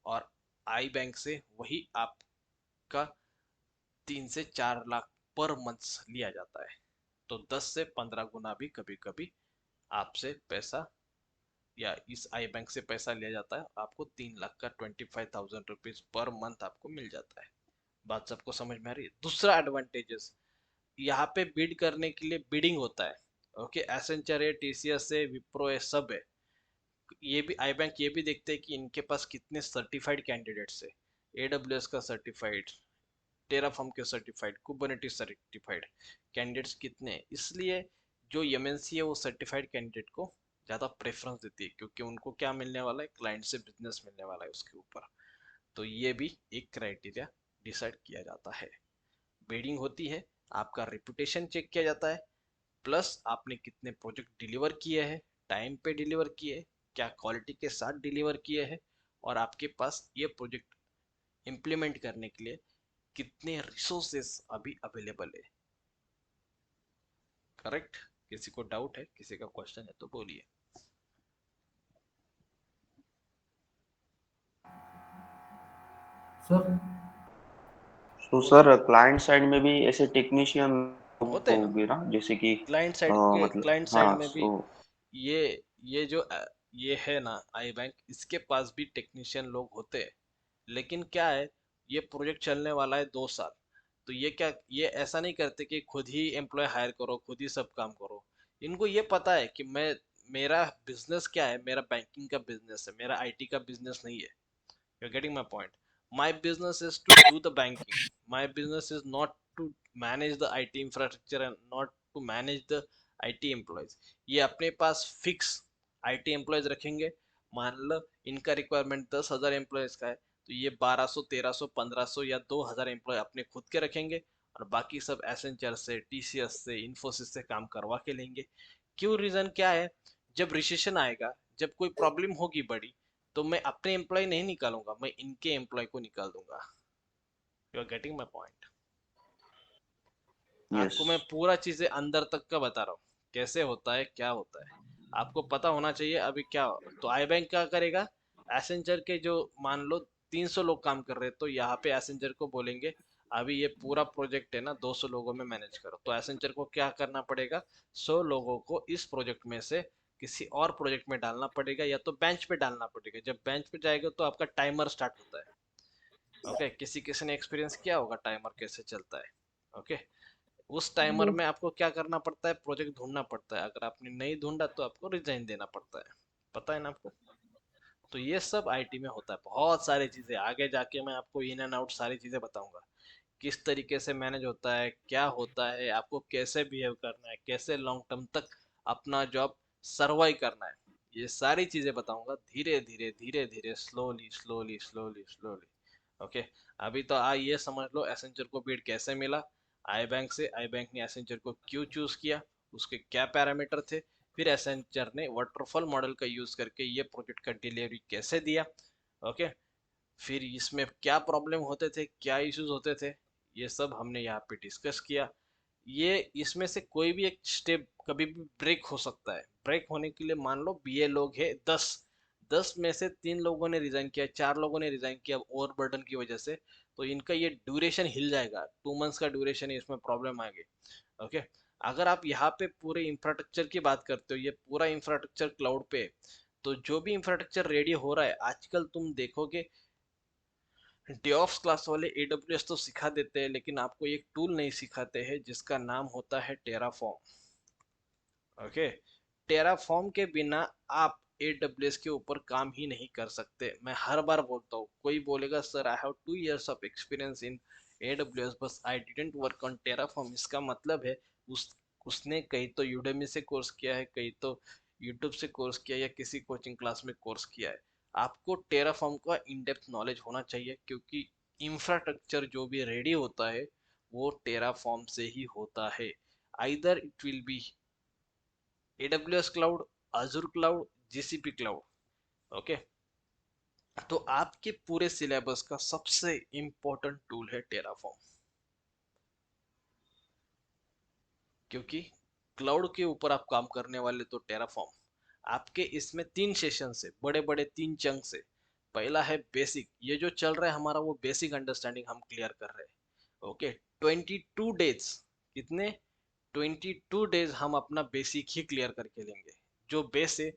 और आई बैंक से वही आपका 3 से 4 लाख पर मंथ लिया जाता है। तो 10 से 15 गुना भी कभी कभी आपसे पैसा या इस आई बैंक से पैसा लिया जाता है। आपको 3 लाख का 25,000 रुपीज पर मंथ आपको मिल जाता है। बात सबको समझ में आ रही है? दूसरा एडवांटेजेस, यहाँ पे बिड करने के लिए बिडिंग होता है। ओके, एसेंचर है, टीसीएस है, विप्रो है, सब है। ये भी आई बैंक ये भी देखते हैं कि इनके पास कितने सर्टिफाइड कैंडिडेट्स है। एडब्ल्यूएस का सर्टिफाइड, टेराफॉर्म के सर्टिफाइड, कुबरनेटिस सर्टिफाइड कैंडिडेट्स कितने हैं। इसलिए जो एमएनसी है वो सर्टिफाइड कैंडिडेट को ज़्यादा प्रेफरेंस देती है, क्योंकि उनको क्या मिलने वाला है, क्लाइंट से बिजनेस मिलने वाला है उसके ऊपर। तो ये भी एक क्राइटेरिया डिसाइड किया जाता है। बिडिंग होती है, आपका रिपुटेशन चेक किया जाता है, प्लस आपने कितने प्रोजेक्ट डिलीवर किए हैं, टाइम पे डिलीवर किए, क्या क्वालिटी के साथ डिलीवर किए हैं, और आपके पास ये प्रोजेक्ट इम्प्लीमेंट करने के लिए कितने रिसोर्सेस अभी अवेलेबल है। करेक्ट? किसी को डाउट है, किसी का क्वेश्चन है तो बोलिए। सर तो सर क्लाइंट साइड में भी ऐसे टेक्नीशियन होते हैं ना, होंगे ना, जैसे कि मतलब क्लाइंट साइड हाँ में भी सो ये ये जो ये है ना आई बैंक, इसके पास भी टेक्नीशियन लोग होते हैं। लेकिन क्या है, ये प्रोजेक्ट चलने वाला है 2 साल, तो ये ऐसा नहीं करते कि खुद ही एम्प्लॉय हायर करो, खुद ही सब काम करो। इनको ये पता है कि मेरा बिजनेस क्या है, मेरा बैंकिंग का बिजनेस है, मेरा आईटी का बिजनेस नहीं है। You're getting my point. My business is to do the banking. My business is not to manage the IT infrastructure and not to manage the IT employees. ये अपने पास fix IT employees रखेंगे। मान लो इनका requirement 10,000 employees का है, तो ये 1200, 1300, 1500 या 2,000 एम्प्लॉय अपने खुद के रखेंगे, और बाकी सब एसेंचर से, टीसीएस से, इन्फोसिस से काम करवा के लेंगे। क्यों? रीजन क्या है, जब रिसेशन आएगा, जब कोई प्रॉब्लम होगी बड़ी, तो मैं अपने एम्प्लॉय नहीं निकालूंगा, मैं इनके एम्प्लॉय को निकाल दूंगा। You are getting my point? Yes आपको मैं पूरा चीजें अंदर तक का बता रहा हूँ, कैसे होता है, क्या होता है, आपको पता होना चाहिए। अभी क्या तो आई बैंक क्या करेगा, एसेंचर के जो मान लो 300 लोग काम कर रहे हैं, तो यहाँ पे एसेंचर को बोलेंगे अभी ये पूरा प्रोजेक्ट है ना 200 लोगों में मैनेज करो। तो एसेंचर को क्या करना पड़ेगा, 100 लोगों को इस प्रोजेक्ट में से किसी और प्रोजेक्ट में डालना पड़ेगा, या तो बेंच पे डालना पड़ेगा। जब बेंच पे जाएगा तो आपका टाइमर स्टार्ट होता है। ओके, किसी किसी ने एक्सपीरियंस किया होगा टाइमर कैसे चलता है। ओके, उस टाइमर में आपको क्या करना पड़ता है, प्रोजेक्ट ढूंढना पड़ता है। अगर आपने नहीं ढूंढा तो आपको रिजाइन देना पड़ता है। पता है ना आपको? तो ये सब आईटी में होता है। बहुत सारी चीजें आगे जाके मैं आपको इन एंड आउट सारी चीजें बताऊंगा, किस तरीके से मैनेज होता है, क्या होता है, आपको कैसे बिहेव करना है, कैसे लॉन्ग टर्म तक अपना जॉब सर्वाइव करना है। ये सारी चीजें बताऊंगा धीरे धीरे धीरे धीरे, slowly slowly slowly slowly. Okay, अभी तो ये समझ लो एसेंचर को बीट कैसे मिला आई बैंक से, आई बैंक ने एसेंचर को क्यों चूज किया, उसके क्या पैरामीटर थे, फिर एसेंचर ने वाटरफॉल मॉडल का यूज करके ये प्रोजेक्ट का डिलीवरी कैसे दिया। ओके, फिर इसमें क्या प्रॉब्लम होते थे, क्या इश्यूज होते थे, ये सब हमने यहाँ पे डिस्कस किया। ये इसमें से कोई भी एक स्टेप कभी भी ब्रेक हो सकता है। ब्रेक होने के लिए मान लो बीए लोग है 10, 10 में से 3 लोगों ने रिजाइन किया, 4 लोगों ने रिजाइन किया ओवर बर्डन की वजह से, तो इनका ये ड्यूरेशन हिल जाएगा। 2 मंथ्स का ड्यूरेशन है, इसमें प्रॉब्लम आ गई। ओके, अगर आप यहाँ पे पूरे इंफ्रास्ट्रक्चर की बात करते हो, ये पूरा इंफ्रास्ट्रक्चर क्लाउड पे, तो जो भी इंफ्रास्ट्रक्चर रेडी हो रहा है आजकल, तुम देखोगे DevOps क्लास वाले AWS तो सिखा देते हैं, लेकिन आपको एक टूल नहीं सिखाते हैं जिसका नाम होता है टेराफॉर्म। ओके, टेराफॉर्म के बिना आप AWS के ऊपर काम ही नहीं कर सकते। मैं हर बार बोलता हूँ, कोई बोलेगा sir I have 2 years of experience in AWS बस I didn't work on Terraform, इसका मतलब है उसने कहीं तो यूडेमी से कोर्स किया है, कहीं तो यूट्यूब से कोर्स किया, या किसी कोचिंग क्लास में कोर्स किया है। आपको टेराफॉर्म का इन डेप्थ नॉलेज होना चाहिए, क्योंकि इंफ्रास्ट्रक्चर जो भी रेडी होता है वो टेराफॉर्म से ही होता है। Either it will be AWS cloud, Azure cloud, GCP cloud. Okay, तो आपके पूरे सिलेबस का सबसे इंपॉर्टेंट टूल है टेराफॉर्म, क्योंकि क्लाउड के ऊपर आप काम करने वाले तो टेराफॉर्म। आपके इसमें 3 सेशन से बड़े बड़े 3 चंक से, पहला है बेसिक, ये जो चल रहा है हमारा वो बेसिक अंडरस्टैंडिंग हम क्लियर कर रहे हैं। ओके, 22 डेज, कितने 22 डेज हम अपना बेसिक ही क्लियर करके लेंगे। जो बेस है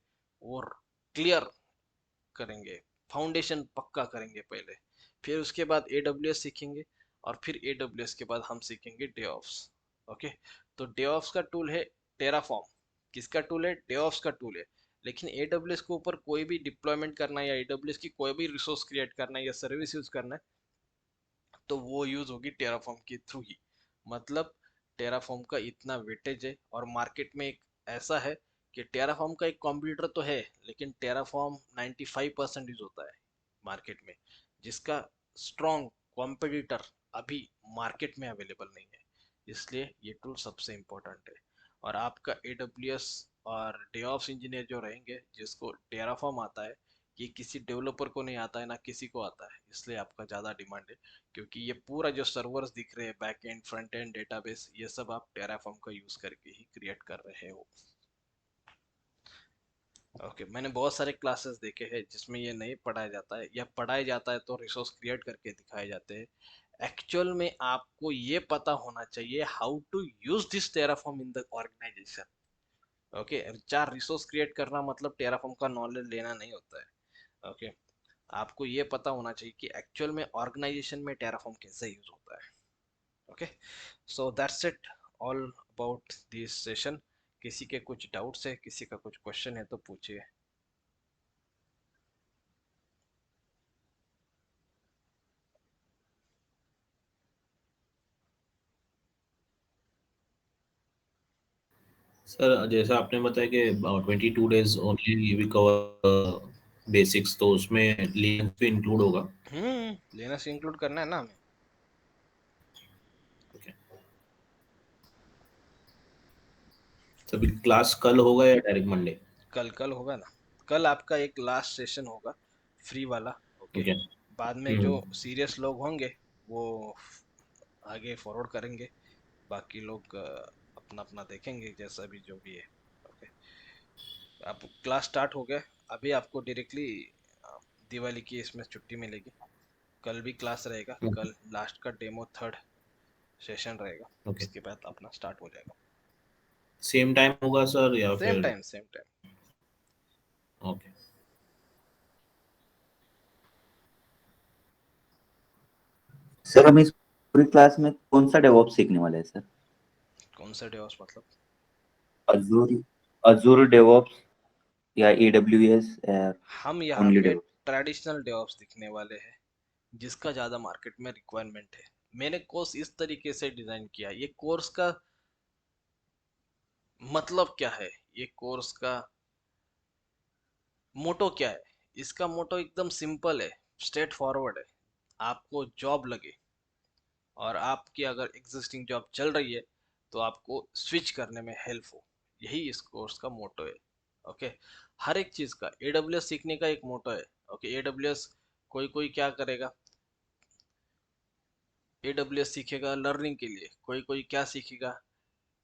वो क्लियर करेंगे, फाउंडेशन पक्का करेंगे पहले, फिर उसके बाद AWS सीखेंगे, और फिर AWS के बाद हम सीखेंगे DevOps। ओके, तो DevOps का टूल है टेराफॉर्म। किसका टूल है? DevOps का टूल है। लेकिन AWS के ऊपर कोई भी डिप्लॉयमेंट करना है, या AWS की कोई भी रिसोर्स क्रिएट करना है, या सर्विस यूज करना है, तो वो यूज होगी टेराफॉर्म के थ्रू ही। मतलब टेराफॉर्म का इतना वेटेज है, और मार्केट में एक ऐसा है कि टेराफॉर्म का एक कंप्यूटर तो है, लेकिन टेराफॉर्म 95% यूज होता है मार्केट में, जिसका स्ट्रॉन्ग कॉम्पिटिटर अभी मार्केट में अवेलेबल नहीं है। इसलिए ये टूल सबसे इम्पोर्टेंट है। और आपका AWS और DevOps इंजीनियर जो रहेंगे, जिसको टेराफॉर्म आता है, ये किसी डेवलपर को नहीं आता है, ना किसी को आता है, इसलिए आपका ज़्यादा डिमांड है। क्योंकि ये पूरा जो सर्वर्स दिख रहे हैं, back and, front end, database, ये सब आप टेराफॉर्म का यूज करके ही क्रिएट कर रहे हो। ओके, मैंने बहुत सारे क्लासेस देखे हैं जिसमें ये नहीं पढ़ाया जाता है, या पढ़ाया जाता है तो रिसोर्स क्रिएट करके दिखाए जाते हैं। एक्चुअल में आपको ये पता होना चाहिए how to use this Terraform in the organisation. Okay, 4 resource create करना मतलब टेराफॉर्म का नॉलेज लेना नहीं होता है। ओके, आपको ये पता होना चाहिए कि एक्चुअल में ऑर्गेनाइजेशन में टेराफॉर्म कैसे यूज होता है। Okay, so that's it all about this session. किसी के कुछ डाउट्स है, किसी का कुछ क्वेश्चन है तो पूछिए। सर जैसा आपने बताया कि 22 days only we cover basics, तो उसमें लिंक भी इंक्लूड होगा? लेना से इंक्लूड करना है ना हमें। Okay. सभी क्लास कल होगा या डायरेक्ट मंडे? कल कल होगा ना, कल आपका एक लास्ट सेशन होगा फ्री वाला। Okay, okay. बाद में जो सीरियस लोग होंगे वो आगे फॉरवर्ड करेंगे, बाकी लोग अपना अपना देखेंगे जैसा भी जो भी है। ओके, अब क्लास स्टार्ट हो गया, अभी आपको डायरेक्टली दिवाली की इसमें छुट्टी मिलेगी। कल भी क्लास रहेगा, कल लास्ट का डेमो 3rd सेशन रहेगा, ओके, उसके बाद अपना स्टार्ट हो जाएगा। सेम टाइम होगा सर या सेम फिर? Time, same time. Okay. Sir हम इस पूरी क्लास में कौन सा डेवऑप्स सीखने वाले हैं सर? कौन सा डेवॉप्स मतलब? अजूर अजूर डेवऑप्स या एडब्ल्यूएस हम यहाँ only pay DevOps? Traditional DevOps दिखने वाले हैं, जिसका ज़्यादा मार्केट में रिक्वायरमेंट है। मैंने कोर्स इस तरीके से डिज़ाइन किया, ये कोर्स का मतलब क्या है, ये कोर्स का मोटो क्या है? इसका मोटो एकदम सिंपल है, स्ट्रेट फॉरवर्ड है। आपको जॉब लगे, और आपकी अगर एग्जिस्टिंग जॉब चल रही है, तो आपको स्विच करने में हेल्प हो, यही इस कोर्स का मोटो है। ओके, हर एक चीज़ का AWS सीखने का एक मोटो है। ओके, AWS कोई कोई क्या करेगा, AWS सीखेगा लर्निंग के लिए, कोई कोई क्या सीखेगा,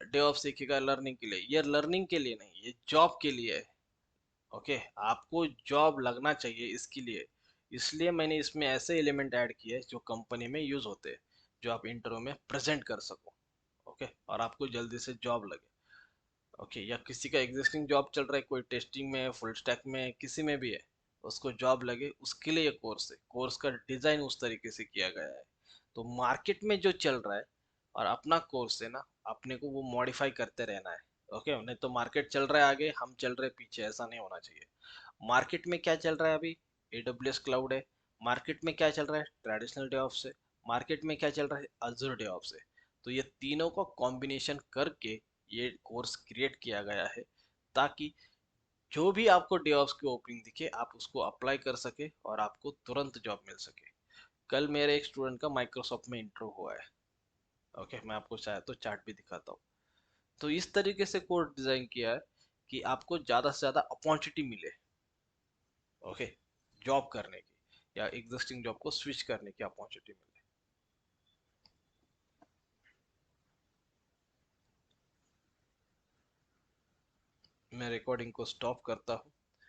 DevOps सीखेगा लर्निंग के लिए। ये लर्निंग के लिए नहीं, ये जॉब के लिए है। ओके, आपको जॉब लगना चाहिए इसके लिए, इसलिए मैंने इसमें ऐसे एलिमेंट ऐड किए जो कंपनी में यूज होते हैं, जो आप इंटरव्यू में प्रेजेंट कर सको। ओके, और आपको जल्दी से जॉब लगे। ओके, या किसी का एग्जिस्टिंग जॉब चल रहा है, कोई टेस्टिंग में, फुल स्टैक में, किसी में भी है, उसको जॉब लगे, उसके लिए ये कोर्स है। कोर्स का डिजाइन उस तरीके से किया गया है। तो मार्केट में जो चल रहा है और अपना कोर्स है ना, अपने को वो मॉडिफाई करते रहना है। ओके, नहीं तो मार्केट चल रहा है आगे, हम चल रहे पीछे, ऐसा नहीं होना चाहिए। मार्केट में क्या चल रहा है अभी? AWS क्लाउड है। मार्केट में क्या चल रहा है? ट्रेडिशनल डेवऑप्स है। मार्केट में क्या चल रहा है? अज़ूर डेवऑप्स है। तो ये तीनों को कॉम्बिनेशन करके ये कोर्स क्रिएट किया गया है, ताकि जो भी आपको डेवऑप्स की ओपनिंग दिखे आप उसको अप्लाई कर सके और आपको तुरंत जॉब मिल सके। कल मेरे एक स्टूडेंट का माइक्रोसॉफ्ट में इंटरव्यू हुआ है। ओके, मैं आपको चाहे तो चार्ट भी दिखाता हूँ। तो इस तरीके से कोर्स डिजाइन किया है कि आपको ज़्यादा से ज़्यादा अपॉर्चुनिटी मिले। ओके, जॉब करने की या एग्जिस्टिंग जॉब को स्विच करने की अपॉर्चुनिटी मिले। मैं रिकॉर्डिंग को स्टॉप करता हूँ।